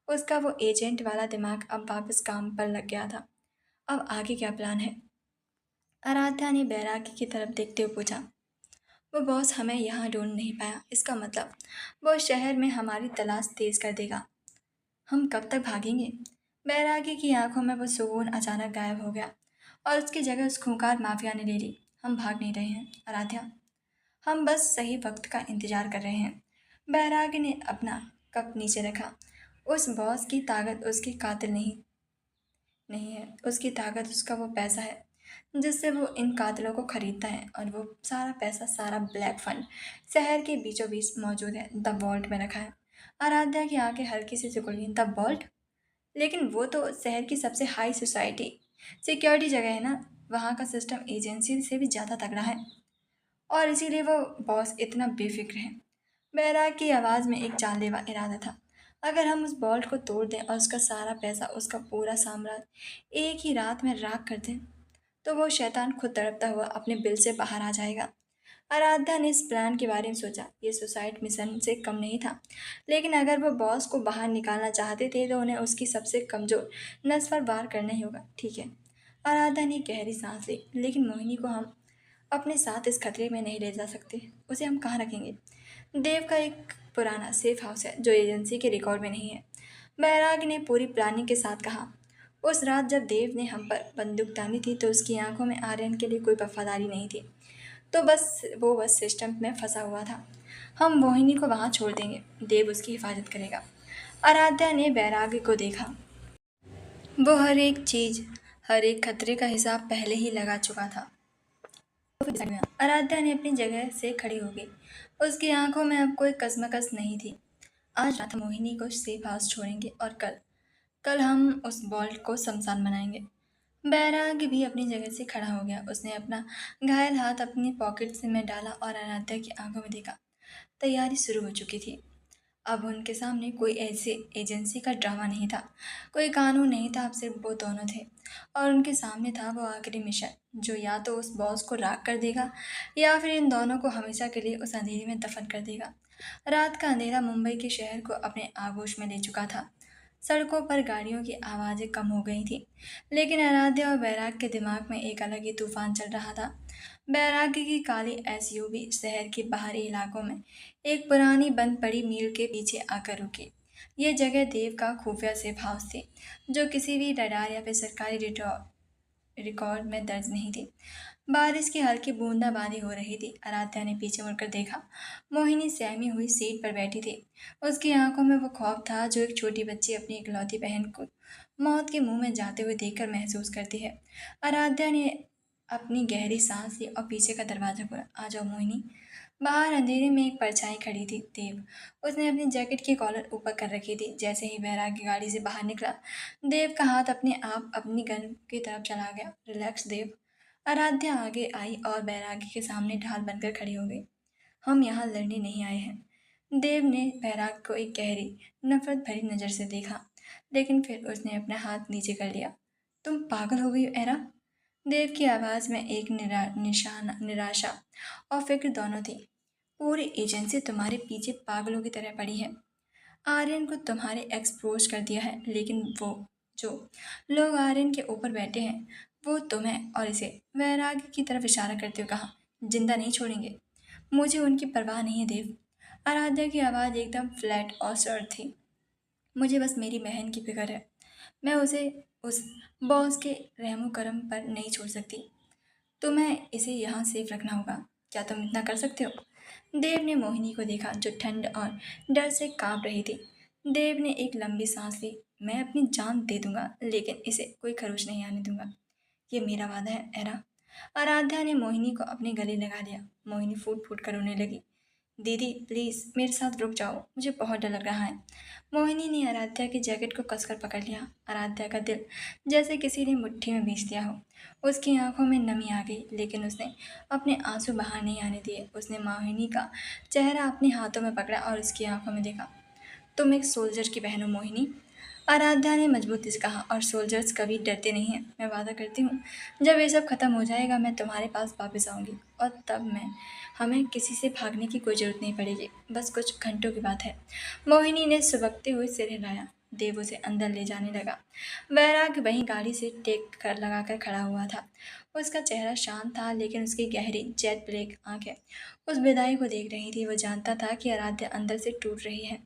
[SPEAKER 1] उसका वो एजेंट वाला दिमाग अब वापस काम पर लग गया था। अब आगे क्या प्लान है? आराध्या ने बैरागी की तरफ देखते हुए पूछा। वो बॉस हमें यहाँ ढूंढ नहीं पाया, इसका मतलब वो शहर में हमारी तलाश तेज कर देगा। हम कब तक भागेंगे? बैरागी की आंखों में वो सुकून अचानक गायब हो गया और उसकी जगह उस खूंखार माफिया ने ले ली। हम भाग नहीं रहे हैं आराध्या, हम बस सही वक्त का इंतजार कर रहे हैं। बैरागी ने अपना कप नीचे रखा। उस बॉस की ताकत उसकी कातिल नहीं नहीं है, उसकी ताकत उसका वो पैसा है जिससे वो इन कातिलों को खरीदता है, और वो सारा पैसा, सारा ब्लैक फंड शहर के बीचों बीच मौजूद है, द वॉल्ट में रखा है। आराध्या की आंखें हल्की सी सिकुड़ी। The vault? लेकिन वो तो शहर की सबसे हाई सोसाइटी सिक्योरिटी जगह है ना। वहाँ का सिस्टम एजेंसी से भी ज़्यादा तगड़ा है, और इसीलिए वो बॉस इतना बेफिक्र है। बैराग की आवाज़ में एक जानलेवा इरादा था। अगर हम उस बॉल्ट को तोड़ दें और उसका सारा पैसा, उसका पूरा साम्राज्य एक ही रात में राख कर दें, तो वो शैतान खुद तड़पता हुआ अपने बिल से बाहर आ जाएगा। आराध्या ने इस प्लान के बारे में सोचा। ये सुसाइड मिशन से कम नहीं था, लेकिन अगर वो बॉस को बाहर निकालना चाहते थे तो उन्हें उसकी सबसे कमजोर नस पर वार करना ही होगा। ठीक है, आराध्या ने गहरी सांस ली। लेकिन मोहिनी को हम अपने साथ इस खतरे में नहीं ले जा सकते। उसे हम कहाँ रखेंगे? देव का एक पुराना सेफ हाउस है जो एजेंसी के रिकॉर्ड में नहीं है, बैराग ने पूरी प्लानिंग के साथ कहा। उस रात जब देव ने हम पर बंदूक तानी थी तो उसकी आंखों में आर्यन के लिए कोई वफादारी नहीं थी। तो वो बस सिस्टम में फंसा हुआ था। हम मोहिनी को वहां छोड़ देंगे, देव उसकी हिफाजत करेगा। आराध्या ने बैरागी को देखा। वो हर एक चीज, हर एक खतरे का हिसाब पहले ही लगा चुका था। तो फिर डिसाइड हुआ। आराध्या ने अपनी जगह से खड़ी हो गई। उसकी आंखों में अब कोई कसमकस नहीं थी। आज रात हम मोहिनी को सेफ हाउस छोड़ेंगे और कल कल हम उस बॉल्ट को शमशान बनाएंगे। बैराग भी अपनी जगह से खड़ा हो गया। उसने अपना घायल हाथ अपनी पॉकेट से में डाला और आराध्या की आंखों में देखा। तैयारी शुरू हो चुकी थी। अब उनके सामने कोई ऐसे एजेंसी का ड्रामा नहीं था, कोई कानून नहीं था, अब सिर्फ वो दोनों थे। और उनके सामने था वो आखिरी मिशन जो या तो उस बॉस को राख कर देगा या फिर इन दोनों को हमेशा के लिए उस अंधेरे में दफन कर देगा। रात का अंधेरा मुंबई के शहर को अपने आगोश में ले चुका था। सड़कों पर गाड़ियों की आवाज़ें कम हो गई थी, लेकिन आराध्या और बैराग के दिमाग में एक अलग ही तूफान चल रहा था। बैराग की काली एसयूवी शहर के बाहरी इलाकों में एक पुरानी बंद पड़ी मील के पीछे आकर रुकी। ये जगह देव का खुफिया सेफ हाउस थी, जो किसी भी रडार या फिर सरकारी रिकॉर्ड में दर्ज नहीं थी। बारिश की हल्की बूंदाबांदी हो रही थी। आराध्या ने पीछे मुड़कर देखा। मोहिनी सहमी हुई सीट पर बैठी थी। उसकी आंखों में वो खौफ था जो एक छोटी बच्ची अपनी इकलौती बहन को मौत के मुंह में जाते हुए देखकर महसूस करती है। आराध्या ने अपनी गहरी सांस ली और पीछे का दरवाजा खोला। आ जाओ मोहिनी। बाहर अंधेरे में एक परछाई खड़ी थी, देव। उसने अपनी जैकेट की कॉलर ऊपर कर रखी थी। जैसे ही बैराग की गाड़ी से बाहर निकला, देव का हाथ अपने आप अपनी गन की तरफ चला गया। रिलैक्स देव। आराध्या आगे आई और बैरागी के सामने ढाल बनकर खड़ी हो गई। हम यहाँ लड़ने नहीं आए हैं। देव ने बैराग को एक गहरी नफरत भरी नज़र से देखा, लेकिन फिर उसने अपना हाथ नीचे कर लिया। तुम पागल हो गई हो एरा? देव की आवाज़ में एक निराशा और फिक्र दोनों थी। पूरी एजेंसी तुम्हारे पीछे पागलों की तरह पड़ी है। आर्यन को तुम्हारे एक्सपोज कर दिया है, लेकिन वो जो लोग आर्यन के ऊपर बैठे हैं वो तुम्हें और इसे, वैरागी की तरफ इशारा करते हुए कहा, जिंदा नहीं छोड़ेंगे। मुझे उनकी परवाह नहीं है देव। आराध्या की आवाज़ एकदम फ्लैट और सर्द थी। मुझे बस मेरी बहन की फिक्र है। मैं उसे उस बॉस के रहमो करम पर नहीं छोड़ सकती। तुम्हें इसे यहाँ सेफ रखना होगा। क्या तुम इतना कर सकते हो? देव ने मोहिनी को देखा जो ठंड और डर से कांप रही थी। देव ने एक लंबी सांस ली। मैं अपनी जान दे दूंगा, लेकिन इसे कोई खरोच नहीं आने दूंगा। ये मेरा वादा है एरा। आराध्या ने मोहिनी को अपने गले लगा लिया। मोहिनी फूट फूट कर रोने लगी। दीदी प्लीज़ मेरे साथ रुक जाओ, मुझे बहुत डर लग रहा है। मोहिनी ने आराध्या की जैकेट को कसकर पकड़ लिया। आराध्या का दिल जैसे किसी ने मुट्ठी में भींच दिया हो। उसकी आंखों में नमी आ गई, लेकिन उसने अपने आंसू बाहर नहीं आने दिए। उसने मोहिनी का चेहरा अपने हाथों में पकड़ा और उसकी आंखों में देखा। तुम एक सोल्जर की बहन हो मोहिनी, आराध्या ने मजबूती से कहा, और सोल्जर्स कभी डरते नहीं हैं। मैं वादा करती हूँ जब ये सब खत्म हो जाएगा मैं तुम्हारे पास वापस आऊँगी, और तब मैं हमें किसी से भागने की कोई जरूरत नहीं पड़ेगी। बस कुछ घंटों की बात है। मोहिनी ने सुबकते हुए सिर हिलाया। देव उसे अंदर ले जाने लगा। वैराग वहीं गाड़ी से टेक कर लगाकर खड़ा हुआ था। उसका चेहरा शांत था, लेकिन उसकी गहरी जेट ब्लैक आंखें उस विदाई को देख रही थी। वो जानता था कि आराध्या अंदर से टूट रही है,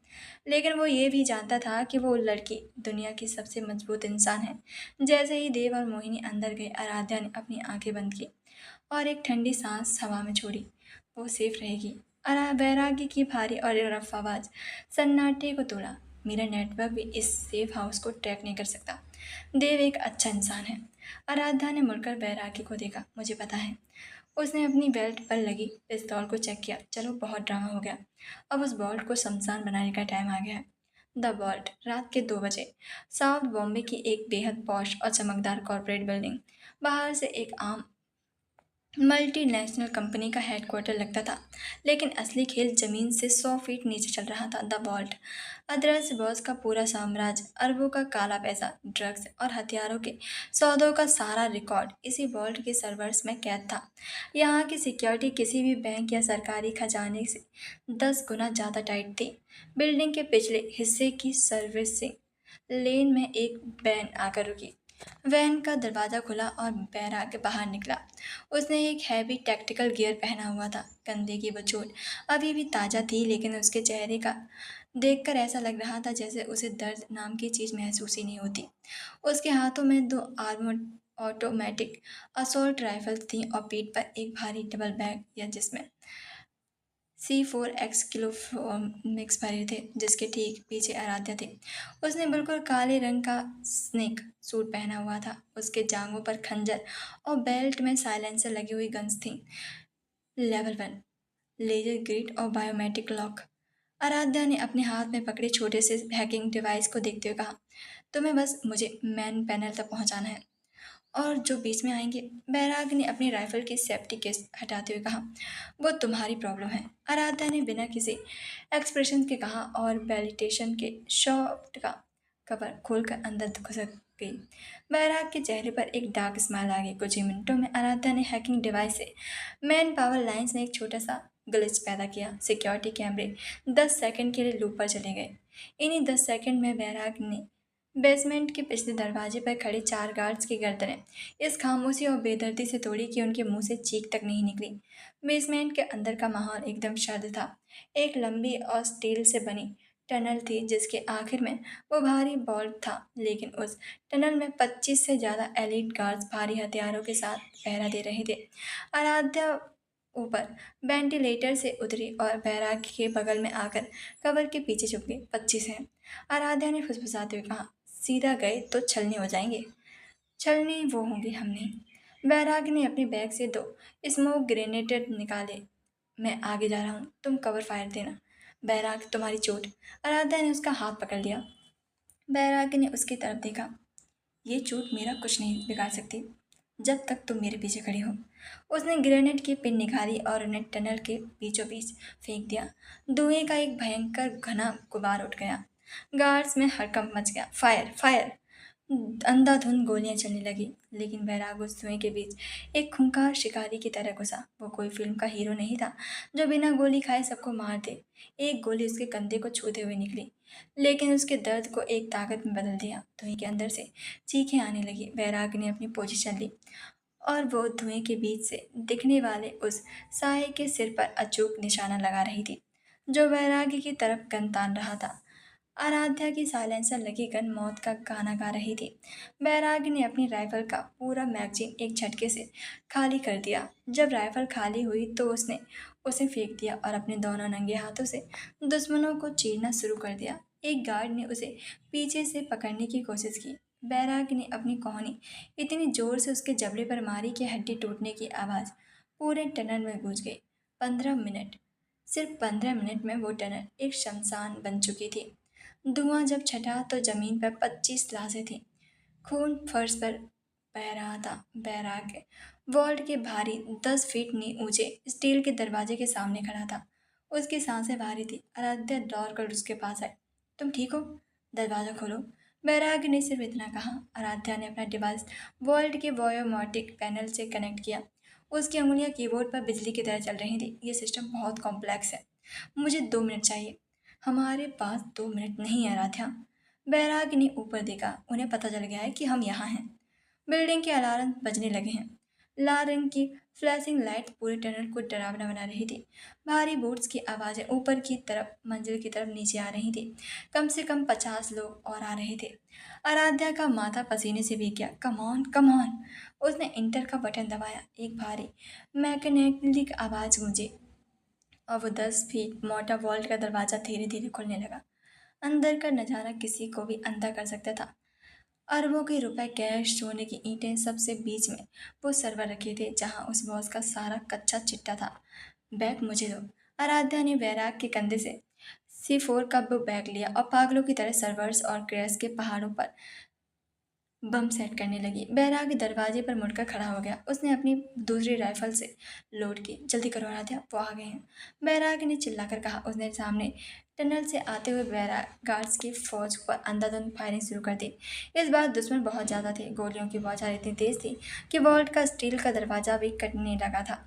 [SPEAKER 1] लेकिन वो ये भी जानता था कि वो लड़की दुनिया की सबसे मजबूत इंसान है। जैसे ही देव और मोहिनी अंदर गए, आराध्या ने अपनी आंखें बंद की और एक ठंडी सांस हवा में छोड़ी। वो सेफ रहेगी। वैराग्य की भारी और रफ आवाज सन्नाटे को तोड़ा। मेरा नेटवर्क भी इस सेफ हाउस को ट्रैक नहीं कर सकता। देव एक अच्छा इंसान है। आराध्या ने मुड़कर वैराग्य को देखा। मुझे पता है। उसने अपनी बेल्ट पर लगी पिस्तौल को चेक किया। चलो बहुत ड्रामा हो गया, अब उस बॉल्ट को शमशान बनाने का टाइम आ गया है। The bolt. रात के 2 बजे साउथ बॉम्बे की एक बेहद पॉश और चमकदार कॉर्पोरेट बिल्डिंग। बाहर से एक आम मल्टीनेशनल कंपनी का हेडक्वार्टर लगता था, लेकिन असली खेल जमीन से 100 फीट नीचे चल रहा था। द वॉल्ट अदृश्य बॉस का पूरा साम्राज्य, अरबों का काला पैसा, ड्रग्स और हथियारों के सौदों का सारा रिकॉर्ड इसी वॉल्ट के सर्वर्स में कैद था। यहाँ की सिक्योरिटी किसी भी बैंक या सरकारी खजाने से 10 गुना ज़्यादा टाइट थी। बिल्डिंग के पिछले हिस्से की सर्विसिंग लेन में एक वैन आकर रुकी। वैन का दरवाज़ा खुला और बैराग बाहर निकला। उसने एक हैवी टैक्टिकल गियर पहना हुआ था। कंधे की वो चोट अभी भी ताज़ा थी, लेकिन उसके चेहरे का देखकर ऐसा लग रहा था जैसे उसे दर्द नाम की चीज़ महसूस ही नहीं होती। उसके हाथों में 2 आर्मर्ड ऑटोमेटिक असॉल्ट राइफल्स थीं और पीठ पर एक भारी डबल बैग या जिसमें C4X किलो मिक्स भरे थे, जिसके ठीक पीछे आराध्या थी। उसने बिल्कुल काले रंग का स्नेक सूट पहना हुआ था। उसके जांघों पर खंजर और बेल्ट में साइलेंसर लगी हुई गन्स थीं। लेवल 1 लेजर ग्रिड और बायोमेट्रिक लॉक। आराध्या ने अपने हाथ में पकड़े छोटे से हैकिंग डिवाइस को देखते हुए कहा, तुम्हें बस मुझे मैन पैनल तक पहुंचाना है, और जो बीच में आएंगे। बैराग ने अपनी राइफल की सेफ्टी केस हटाते हुए कहा, वो तुम्हारी प्रॉब्लम है। आराध्या ने बिना किसी एक्सप्रेशन के कहा और वेलिटेशन के शॉट का कवर खोलकर अंदर घुसक गई। बैराग के चेहरे पर एक डार्क स्माइल आ गई। कुछ ही मिनटों में आराध्या ने हैकिंग डिवाइस से मैन पावर लाइन्स में एक छोटा सा ग्लिच पैदा किया। सिक्योरिटी कैमरे 10 सेकंड के लिए लूप पर चले गए। इन्हीं 10 सेकंड में बैराग ने बेसमेंट के पिछले दरवाजे पर खड़े 4 गार्ड्स की गर्दनें इस खामोशी और बेदर्दी से तोड़ी कि उनके मुंह से चीख तक नहीं निकली। बेसमेंट के अंदर का माहौल एकदम शांत था। एक लंबी और स्टील से बनी टनल थी, जिसके आखिर में वो भारी बॉल्ट था, लेकिन उस टनल में 25 से ज़्यादा एलीट गार्ड्स भारी हथियारों के साथ पहरा दे रहे थे। आराध्या ऊपर वेंटिलेटर से उतरी और बैराग के बगल में आकर कवर के पीछे छुप गई। 25 हैं, आराध्या ने फुसफुसाते हुए कहा। सीधा गए तो छलनी हो जाएंगे। छलनी वो होंगे, हम नहीं। बैराग ने अपने बैग से 2 स्मोक ग्रेनेड निकाले। मैं आगे जा रहा हूँ, तुम कवर फायर देना। बैराग तुम्हारी चोट। आराध्या ने उसका हाथ पकड़ लिया। बैराग ने उसकी तरफ देखा। ये चोट मेरा कुछ नहीं बिगाड़ सकती जब तक तुम मेरे पीछे खड़ी हो। उसने ग्रेनेड की पिन निकाली और उन्हें टनल के बीचों बीच फेंक दिया। धुएं का एक भयंकर घना गुबार उठ गया। गार्ड्स में हड़कंप मच गया। Fire fire. अंधाधुंध गोलियां चलने लगी, लेकिन बैराग उस धुएं के बीच एक खूंखार शिकारी की तरह घुसा। वो कोई फिल्म का हीरो नहीं था जो बिना गोली खाए सबको मार दे। एक गोली उसके कंधे को छूते हुए निकली, लेकिन उसके दर्द को एक ताकत में बदल दिया। धुएं के अंदर से चीखें आने लगी। बैराग ने अपनी पोजीशन ली और वो धुएं के बीच से दिखने वाले उस साये के सिर पर अचूक निशाना लगा रही थी, जो बैरागी की तरफ गन तान रहा था। आराध्या की साइलेंसर लगी गन मौत का गाना गा रही थी। बैरागी ने अपनी राइफल का पूरा मैगजीन एक झटके से खाली कर दिया। जब राइफल खाली हुई तो उसने उसे फेंक दिया और अपने दोनों नंगे हाथों से दुश्मनों को चीरना शुरू कर दिया। एक गार्ड ने उसे पीछे से पकड़ने की कोशिश की। बैराग ने अपनी कोहनी इतनी जोर से उसके जबड़े पर मारी कि हड्डी टूटने की आवाज़ पूरे टनल में गूंज गई। 15 मिनट सिर्फ 15 मिनट में वो टनल एक शमशान बन चुकी थी। धुआं जब छटा तो जमीन पर 25 लाशें थीं। खून फर्श पर बह रहा था। बैराग वॉल्ट के भारी 10 फीट ऊंचे स्टील के दरवाजे के सामने खड़ा था। उसकी सांसें भारी थी। आराध्या दौड़ कर उसके पास आई। तुम ठीक हो? दरवाजा खोलो। बैराग ने सिर्फ इतना कहा। आराध्या ने अपना डिवाइस वॉल्ट के वायोमेट्रिक पैनल से कनेक्ट किया। उसकी उंगलियां कीबोर्ड पर बिजली की तरह चल रही थी। ये सिस्टम बहुत कॉम्प्लेक्स है। मुझे 2 मिनट चाहिए। हमारे पास 2 मिनट नहीं है आराध्या। बैराग ने ऊपर देखा। उन्हें पता चल गया है कि हम यहाँ हैं। बिल्डिंग के अलार्म बजने लगे हैं। लाल रंग की फ्लैशिंग लाइट पूरे टनल को डरावना बना रही थी। भारी बूट्स की आवाजें ऊपर की तरफ मंजिल की तरफ नीचे आ रही थी। कम से कम 50 लोग और आ रहे थे। आराध्या का माथा पसीने से भीग गया। Come on come on. उसने इंटर का बटन दबाया। एक भारी मैकेनिकल आवाज गूंजी और वो 10 फीट मोटा वॉल्ट का दरवाजा धीरे धीरे खुलने लगा। अंदर का नजारा किसी को भी अंधा कर सकता था। अरबों के रुपए कैश, सोने की ईंटें, सबसे बीच में वो सर्वर रखे थे जहां उस बॉस का सारा कच्चा चिट्टा था। बैग मुझे दो। आराध्या ने बैराग के कंधे से C4 का वो बैग लिया और पागलों की तरह सर्वर्स और क्रैश के पहाड़ों पर बम सेट करने लगी। बैराग दरवाजे पर मुड़कर खड़ा हो गया। उसने अपनी दूसरी राइफल से लोड की। जल्दी करो आराध्या, वो आ गए हैं। बैराग ने चिल्लाकर कहा। उसने सामने टनल से आते हुए बैराग गार्ड्स की फौज पर अंधाधुंध फायरिंग शुरू कर दी। इस बार दुश्मन बहुत ज्यादा थे। गोलियों की बौछार इतनी तेज थी कि वॉल्ट का स्टील का दरवाजा भी कटने लगा था।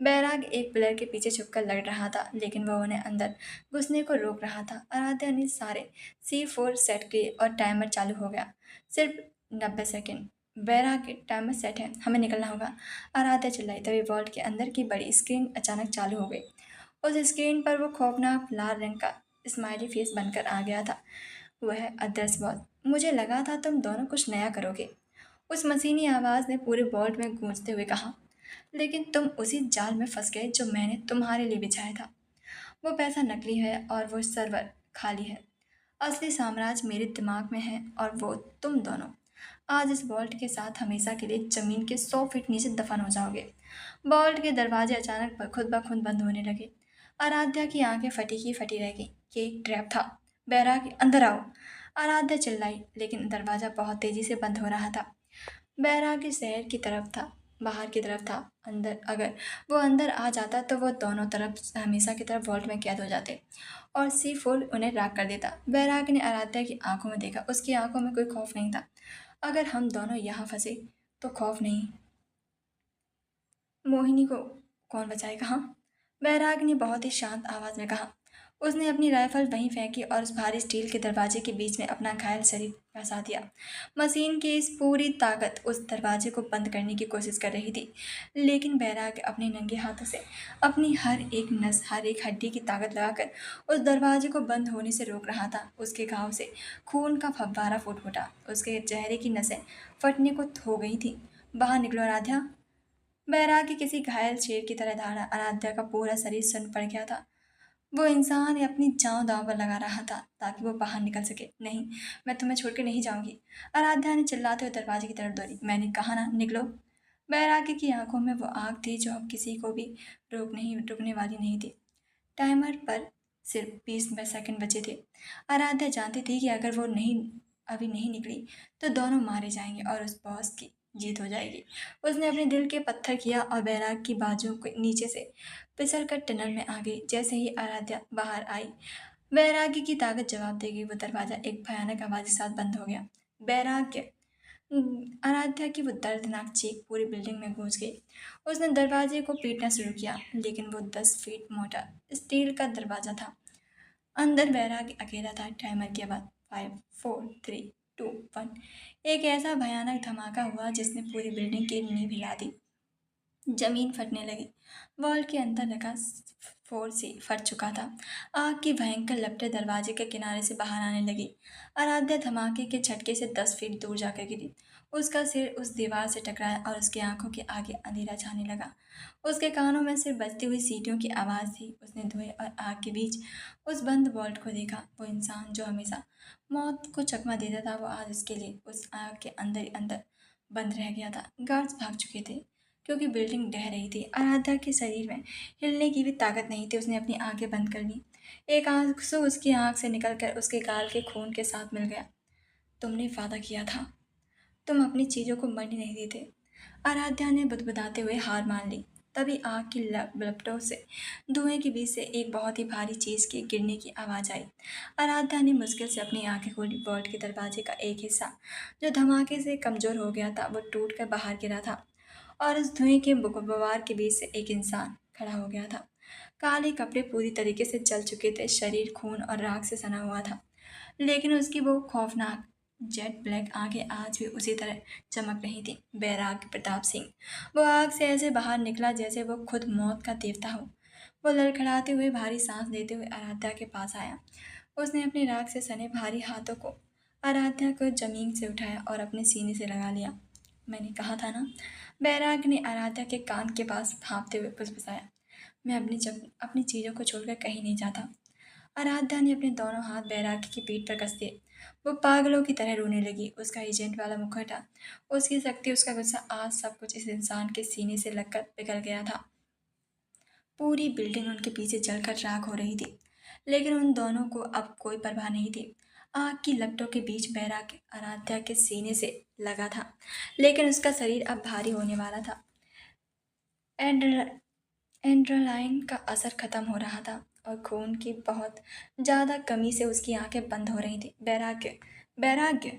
[SPEAKER 1] बैराग एक पिलर के पीछे छुपकर लड़ रहा था, लेकिन वह उन्हें अंदर घुसने को रोक रहा था। आराध्या ने सारे C4 सेट किए और टाइमर चालू हो गया। सिर्फ 90 सेकेंड। बैराग टाइमर सेट है, हमें निकलना होगा। आराध्या चिल्लाई। तभी वॉल्ट के अंदर की बड़ी स्क्रीन अचानक चालू हो गई। उस स्क्रीन पर वो खौफनाक लाल रंग का स्माइली फेस बनकर आ गया था। वह अदृश्य बॉस। मुझे लगा था तुम दोनों कुछ नया करोगे, उस मशीनी आवाज ने पूरे वॉल्ट में गूंजते हुए कहा। लेकिन तुम उसी जाल में फंस गए जो मैंने तुम्हारे लिए बिछाया था। वो पैसा नकली है और वो सर्वर खाली है। असली साम्राज्य मेरे दिमाग में है और वो तुम दोनों। आज इस वॉल्ट के साथ हमेशा के लिए जमीन के 100 फीट नीचे दफन हो जाओगे। वॉल्ट के दरवाजे अचानक खुद ब खुद बंद होने लगे। आराध्या की आंखें फटी की फटी रह गई। ये एक ट्रैप था। बैराग अंदर आओ। आराध्या चिल्लाई, लेकिन दरवाजा बहुत तेजी से बंद हो रहा था। बैराग शहर की तरफ था, बाहर की तरफ था। अंदर अगर वो अंदर आ जाता तो वो दोनों तरफ हमेशा की तरफ वॉल्ट में कैद हो जाते और C4 उन्हें राख कर देता। बैराग ने आराध्या की आंखों में देखा। उसकी आंखों में कोई खौफ नहीं था। अगर हम दोनों यहाँ फंसे तो खौफ नहीं, मोहिनी को कौन बचाएगा? हाँ, बैराग ने बहुत ही शांत आवाज में कहा। उसने अपनी राइफल वहीं फेंकी और उस भारी स्टील के दरवाजे के बीच में अपना घायल शरीर फंसा दिया। मशीन की इस पूरी ताकत उस दरवाजे को बंद करने की कोशिश कर रही थी, लेकिन बैराग अपने नंगे हाथों से अपनी हर एक नस, हर एक हड्डी की ताकत लगाकर उस दरवाजे को बंद होने से रोक रहा था। उसके घाव से खून का फव्वारा फूट उठा। उसके चेहरे की नसें फटने को हो गई थी। बाहर निकलो आराध्या। बैराग की किसी घायल शेर की तरह दहाड़ा। आराध्या का पूरा शरीर सुन्न पड़ गया था। वो इंसान अपनी जान दांव पर लगा रहा था ताकि वो बाहर निकल सके। नहीं, मैं तुम्हें छोड़ के नहीं जाऊंगी। आराध्या ने चिल्लाते हुए दरवाजे की तरफ दौड़ी। मैंने कहा ना, निकलो। बैरागी की आंखों में वो आग थी जो अब किसी को भी रुकने वाली नहीं थी। टाइमर पर सिर्फ 20 सेकंड बचे थे। आराध्या जानती थी कि अगर वो अभी नहीं निकली तो दोनों मारे जाएंगे और उस बॉस की जीत हो जाएगी। उसने अपने दिल के पत्थर किया और बैराग की बाजुओं के नीचे से फिसल कर टनल में आ गई। जैसे ही आराध्या बाहर आई, बैरागी की ताकत जवाब देगी। वो दरवाजा एक भयानक आवाज के साथ बंद हो गया। बैराग्य आराध्या की वो दर्दनाक चीख पूरी बिल्डिंग में गूंज गई। उसने दरवाजे को पीटना शुरू किया, लेकिन वो 10 फीट मोटा स्टील का दरवाजा था। अंदर बैराग अकेला था। टाइमर के बाद 5, 4, 3, 2, 1 एक ऐसा भयानक धमाका हुआ जिसने पूरी बिल्डिंग की नींव हिला दी। जमीन फटने लगी। वॉल के अंदर रखा फोर से फट चुका था। आग की भयंकर लपटें दरवाजे के किनारे से बाहर आने लगी। आराध्या धमाके के झटके से 10 फीट दूर जाकर गिरी। उसका सिर उस दीवार से टकराया और उसकी आंखों के आगे अंधेरा छाने लगा। उसके कानों में सिर्फ बजती हुई सीटियों की आवाज़ थी। उसने धुएं और आग के बीच उस बंद वॉल्ट को देखा। वो इंसान जो हमेशा मौत को चकमा देता था, वो आज उसके लिए उस आग के अंदर ही अंदर बंद रह गया था। गार्ड्स भाग चुके थे। क्योंकि बिल्डिंग ढह रही थी। आराध्या के शरीर में हिलने की भी ताकत नहीं थी। उसने अपनी आंखें बंद कर ली। एक आंसू उसकी आंख से निकलकर उसके गाल के खून के साथ मिल गया। तुमने वादा किया था, तुम अपनी चीजों को मरने नहीं देते। आराध्या ने बुदबुदाते हुए हार मान ली। तभी आग की लपटों से धुएं के बीच से एक बहुत ही भारी चीज के गिरने की आवाज आई। आराध्या ने मुश्किल से अपनी आंखें खोली। वॉल्ट के दरवाजे का एक हिस्सा जो धमाके से कमजोर हो गया था वो टूट कर बाहर गिरा था और उस धुएं के बवार के बीच से एक इंसान खड़ा हो गया था। काले कपड़े पूरी तरीके से जल चुके थे, शरीर खून और राख से सना हुआ था, लेकिन उसकी वो खौफनाक जेट ब्लैक आंखें आज भी उसी तरह चमक रही थीं। बैराग प्रताप सिंह वो आग से ऐसे बाहर निकला जैसे वो खुद मौत का देवता हो। वो लड़खड़ाते हुए भारी सांस लेते हुए आराध्या के पास आया। उसने अपने राख से सने भारी हाथों को आराध्या को जमीन से उठाया और अपने सीने से लगा लिया। मैंने कहा था ना, बैराग ने आराध्या के कान के पास भांपते हुए फुसफुसाया। मैं अपनी चीज़ों को छोड़कर कहीं नहीं जाता। आराध्या ने अपने दोनों हाथ बैरागी की पीठ पर कस दिए। वो पागलों की तरह रोने लगी। उसका एजेंट वाला मुखौटा, उसकी शक्ति, उसका गुस्सा, आज सब कुछ इस इंसान के सीने से लगकर पिघल गया था। पूरी बिल्डिंग उनके पीछे जलकर राख हो रही थी, लेकिन उन दोनों को अब कोई परवाह नहीं थी। आग की लपटों के बीच बैराग आराध्या के सीने से लगा था, लेकिन उसका शरीर अब भारी होने वाला था। एंड्रोलाइन का असर खत्म हो रहा था और खून की बहुत ज्यादा कमी से उसकी आंखें बंद हो रही थी। वैराग्य, वैराग्य।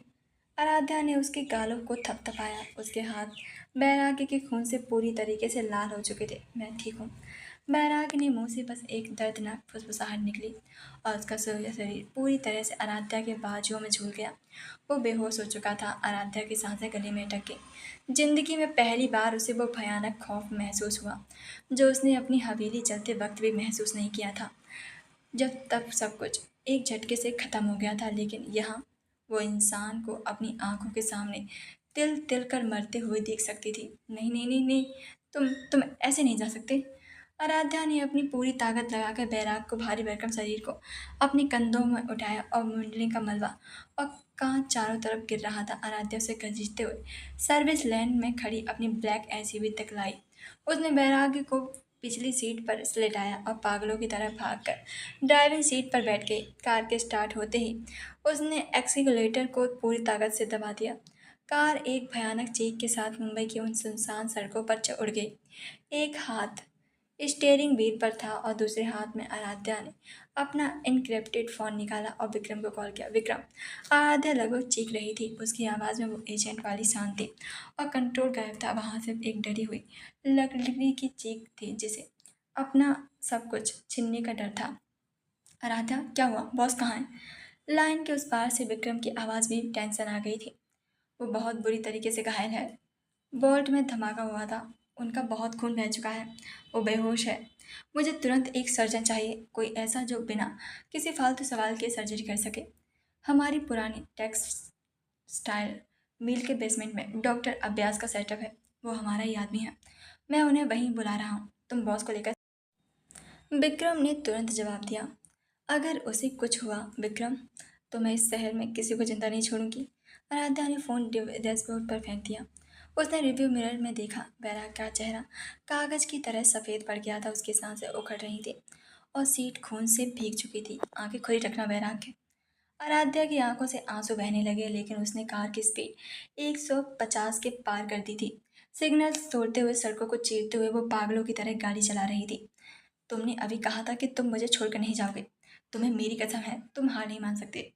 [SPEAKER 1] आराध्या ने उसके गालों को थपथपाया। उसके हाथ बैराग्य के खून से पूरी तरीके से लाल हो चुके थे। मैं ठीक हूँ। बैराग्य ने मुंह से बस एक दर्दनाक फुसफुसाहट निकली और उसका सोया शरीर पूरी तरह से आराध्या के बाजुओं में झूल गया। वो बेहोश हो चुका था। आराध्या की सांसें गले में अटक गई। जिंदगी में पहली बार उसे वो भयानक खौफ महसूस हुआ जो उसने अपनी हवेली चलते वक्त भी महसूस नहीं किया था। जब तक सब कुछ एक झटके से खत्म हो गया था, लेकिन यहाँ वो इंसान को अपनी आंखों के सामने तिल तिल कर मरते हुए देख सकती थी। नहीं नहीं नहीं नहीं, तुम ऐसे नहीं जा सकते। आराध्या ने अपनी पूरी ताकत लगाकर बैराग को भारी भरकम शरीर को अपने कंधों में उठाया और मुंडली का मलबा और कांच चारों तरफ गिर रहा था। आराध्या से घसीटते हुए सर्विस लैन में खड़ी अपनी ब्लैक एसयूवी तक लाई। उसने बैराग को पिछली सीट पर लेटाया और पागलों की तरह भागकर ड्राइविंग सीट पर बैठ गई। कार के स्टार्ट होते ही उसने एक्सीलरेटर को पूरी ताकत से दबा दिया। कार एक भयानक चीख के साथ मुंबई की उन सुनसान सड़कों पर उड़ गई। एक हाथ स्टीयरिंग व्हील पर था और दूसरे हाथ में आराध्या ने अपना इनक्रिप्टेड फोन निकाला और विक्रम को कॉल किया। विक्रम। आराध्या लगभग चीख रही थी। उसकी आवाज़ में वो एजेंट वाली शांति और कंट्रोल गायब था। वहाँ सिर्फ एक डरी हुई लकड़ी की चीख थी जिसे अपना सब कुछ छीनने का डर था। आराध्या, क्या हुआ? बॉस कहाँ है? लाइन के उस पार से विक्रम की आवाज़ में टेंशन आ गई थी। वो बहुत बुरी तरीके से घायल है। बोल्ट में धमाका हुआ था। उनका बहुत खून बह चुका है। वो बेहोश है। मुझे तुरंत एक सर्जन चाहिए, कोई ऐसा जो बिना किसी फालतू सवाल के सर्जरी कर सके। हमारी पुरानी टेक्सटाइल मिल के बेसमेंट में डॉक्टर अभ्यास का सेटअप है। वो हमारा ही आदमी है। मैं उन्हें वहीं बुला रहा हूँ। तुम बॉस को लेकर। विक्रम ने तुरंत जवाब दिया। अगर उसे कुछ हुआ विक्रम, तो मैं इस शहर में किसी को जिंदा नहीं छोड़ूंगी। आराध्या ने फोन डैशबोर्ड पर फेंक दिया। उसने रिव्यू मिरर में देखा। बैराग का चेहरा कागज की तरह सफेद पड़ गया था। उसकी सांसें उखड़ रही थी और सीट खून से भीग चुकी थी। आंखें खुली रखना बैराग के। आराध्या की आंखों से आंसू बहने लगे, लेकिन उसने कार की स्पीड 150 के पार कर दी थी। सिग्नल्स तोड़ते हुए, सड़कों को चीरते हुए वो पागलों की तरह गाड़ी चला रही थी। तुमने अभी कहा था कि तुम मुझे छोड़कर नहीं जाओगे। तुम्हें मेरी कसम है, तुम हार नहीं मान सकते।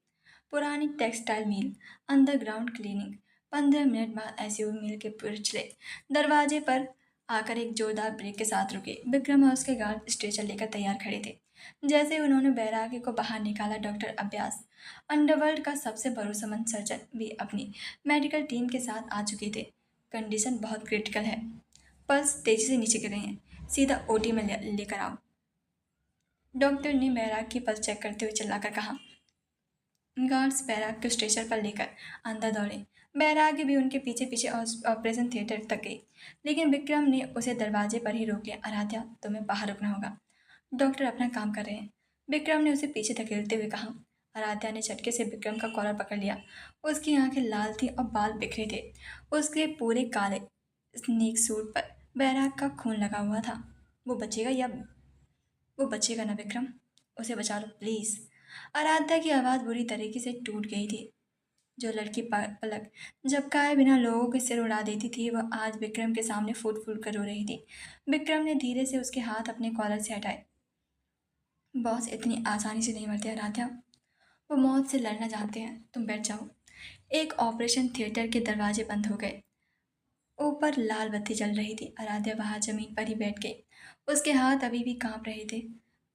[SPEAKER 1] पुरानी textile mill, underground cleaning. 15 minute बाद एसयूवी मिल के पिछले दरवाजे पर आकर एक जोरदार ब्रेक के साथ रुके। विक्रम और उसके गार्ड स्ट्रेचर लेकर तैयार खड़े थे। जैसे ही उन्होंने बैरागी को बाहर निकाला, डॉक्टर अभ्यास, अंडरवर्ल्ड का सबसे भरोसेमंद सर्जन, भी अपनी मेडिकल टीम के साथ आ चुके थे। कंडीशन बहुत क्रिटिकल है। पल्स तेजी से नीचे गिर रहे हैं। सीधा ओटी में लेकर आओ। डॉक्टर ने बैराग की पल्स चेक करते हुए चिल्लाकर कहा। गार्ड्स बैराग को स्ट्रेचर पर लेकर अंदर दौड़े। बैराग भी उनके पीछे पीछे ऑपरेशन थिएटर तक गई, लेकिन विक्रम ने उसे दरवाजे पर ही रोक लिया। आराध्या, तुम्हें बाहर रुकना होगा। डॉक्टर अपना काम कर रहे हैं, विक्रम ने उसे पीछे धकेलते हुए कहा। आराध्या ने झटके से विक्रम का कॉलर पकड़ लिया। उसकी आंखें लाल थी और बाल बिखरे थे। उसके पूरे काले स्नीक सूट पर बैराग का खून लगा हुआ था। वो बचेगा या वो बचेगा ना विक्रम? उसे बचा लो प्लीज। आराध्या की आवाज बुरी तरीके से टूट गई थी। जो लड़की पलक झपकाए बिना लोगों के सिर उड़ा देती थी, वह आज विक्रम के सामने फूट फूट कर रो रही थी। विक्रम ने धीरे से उसके हाथ अपने कॉलर से हटाए। बॉस इतनी आसानी से नहीं मरते आराध्या। वो मौत से लड़ना चाहते हैं। तुम बैठ जाओ। एक ऑपरेशन थिएटर के दरवाजे बंद हो गए। ऊपर लाल बत्ती जल रही थी। आराध्या बाहर जमीन पर ही बैठ गई। उसके हाथ अभी भी कांप रहे थे।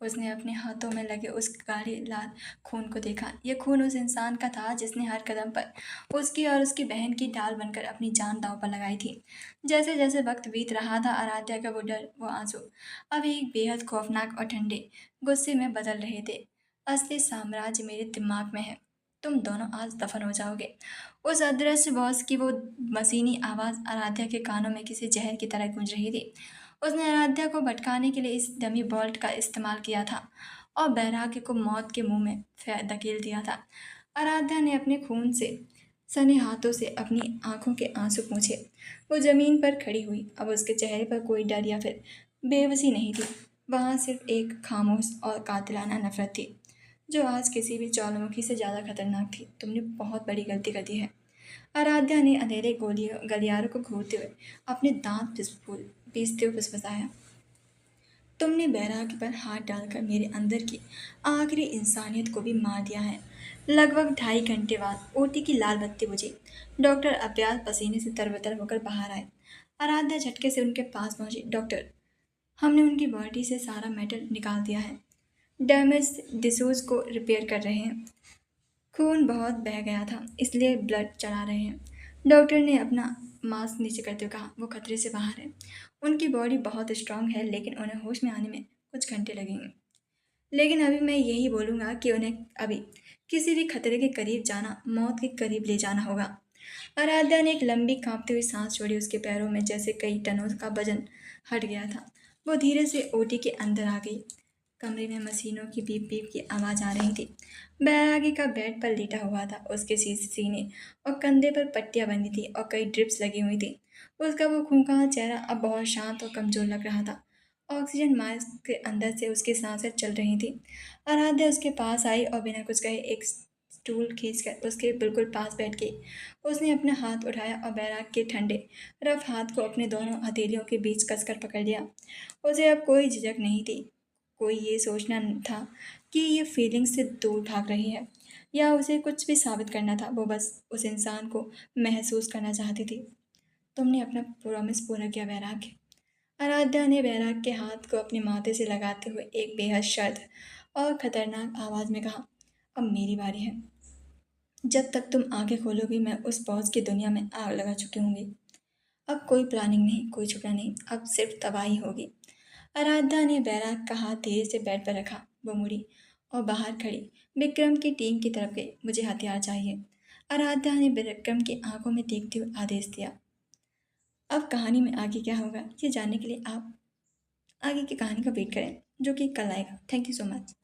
[SPEAKER 1] उसने अपने हाथों में लगे उस गाढ़े लाल खून को देखा। यह खून उस इंसान का था जिसने हर कदम पर उसकी और उसकी बहन की ढाल बनकर अपनी जान दांव पर लगाई थी। जैसे जैसे वक्त बीत रहा था, आराध्या का वो डर, वो आंसू अब एक बेहद खौफनाक और ठंडे गुस्से में बदल रहे थे। असली साम्राज्य मेरे दिमाग में है। तुम दोनों आज दफन हो जाओगे। उस अदृश्य बॉस की वो मशीनी आवाज़ आराध्या के कानों में किसी जहर की तरह गूंज रही थी। उसने आराध्या को भटकाने के लिए इस डमी बोल्ट का इस्तेमाल किया था और बैराग्य को मौत के मुंह में धकेल दिया था। आराध्या ने अपने खून से सने हाथों से अपनी आंखों के आंसू पोंछे। वो जमीन पर खड़ी हुई। अब उसके चेहरे पर कोई डर या फिर बेबसी नहीं थी। वहां सिर्फ एक खामोश और कातिलाना नफरत थी, जो आज किसी भी ज्वालामुखी से ज़्यादा खतरनाक थी। तुमने बहुत बड़ी गलती कर दी है। आराध्या ने अंधेरे गोलियों गलियारों को घूरते हुए अपने दांत पीसते हुए फुसफुसाया। तुमने बैराग पर हाथ डालकर मेरे अंदर की आखिरी इंसानियत को भी मार दिया है। लगभग 2.5 घंटे बाद ओटी की लाल बत्ती बुझी। डॉक्टर अब्यास पसीने से तरबतर होकर बाहर आए। आराध्या झटके से उनके पास पहुंची। डॉक्टर, हमने उनकी बॉडी से सारा मेटल निकाल दिया है। डैमेज टिश्यूज को रिपेयर कर रहे हैं। खून बहुत बह गया था, इसलिए ब्लड चढ़ा रहे हैं। डॉक्टर ने अपना मास्क नीचे करते हुए कहा, वो खतरे से बाहर है। उनकी बॉडी बहुत स्ट्रांग है, लेकिन उन्हें होश में आने में कुछ घंटे लगेंगे। लेकिन अभी मैं यही बोलूँगा कि उन्हें अभी किसी भी खतरे के करीब जाना, मौत के करीब ले जाना होगा। आराध्या ने एक लंबी कांपती हुई सांस छोड़ी। उसके पैरों में जैसे कई टनों का वजन हट गया था। वो धीरे से ओटी के अंदर आ गई। कमरे में मशीनों की बीप बीप की आवाज़ आ रही थी। बैरागी का बेड पर लेटा हुआ था। उसके सीने और कंधे पर पट्टियां बंधी थी और कई ड्रिप्स लगी हुई थी। उसका वो खूंखार चेहरा अब बहुत शांत और कमजोर लग रहा था। ऑक्सीजन मास्क के अंदर से उसकी सांसें चल रही थी। आराध्या उसके पास आई और बिना कुछ कहे एक स्टूल खींचकर उसके बिल्कुल पास बैठ गई। उसने अपना हाथ उठाया और बैराग के ठंडे रफ हाथ को अपने दोनों हथेलियों के बीच कसकर पकड़ लिया। उसे अब कोई झिझक नहीं थी। कोई ये सोचना था कि ये फीलिंग से दूर भाग रही है या उसे कुछ भी साबित करना था। वो बस उस इंसान को महसूस करना चाहती थी। तुमने अपना प्रॉमिस पूरा किया बैराग। आराध्या ने बैराग के हाथ को अपने माथे से लगाते हुए एक बेहद शर्त और खतरनाक आवाज में कहा, अब मेरी बारी है। जब तक तुम आंखें खोलोगी मैं उस बॉस की दुनिया में आग लगा चुकी होंगी। अब कोई प्लानिंग नहीं, कोई छुपना नहीं, अब सिर्फ तबाही होगी। आराध्या ने बैराग का हाथ धीरे से बेड पर रखा। वो मुड़ी और बाहर खड़ी विक्रम की टीम की तरफ गई। मुझे हथियार चाहिए। आराध्या ने विक्रम की आंखों में देखते हुए आदेश दिया। अब कहानी में आगे क्या होगा ये जानने के लिए आप आगे की कहानी का वेट करें, जो कि कल आएगा। Thank you so much.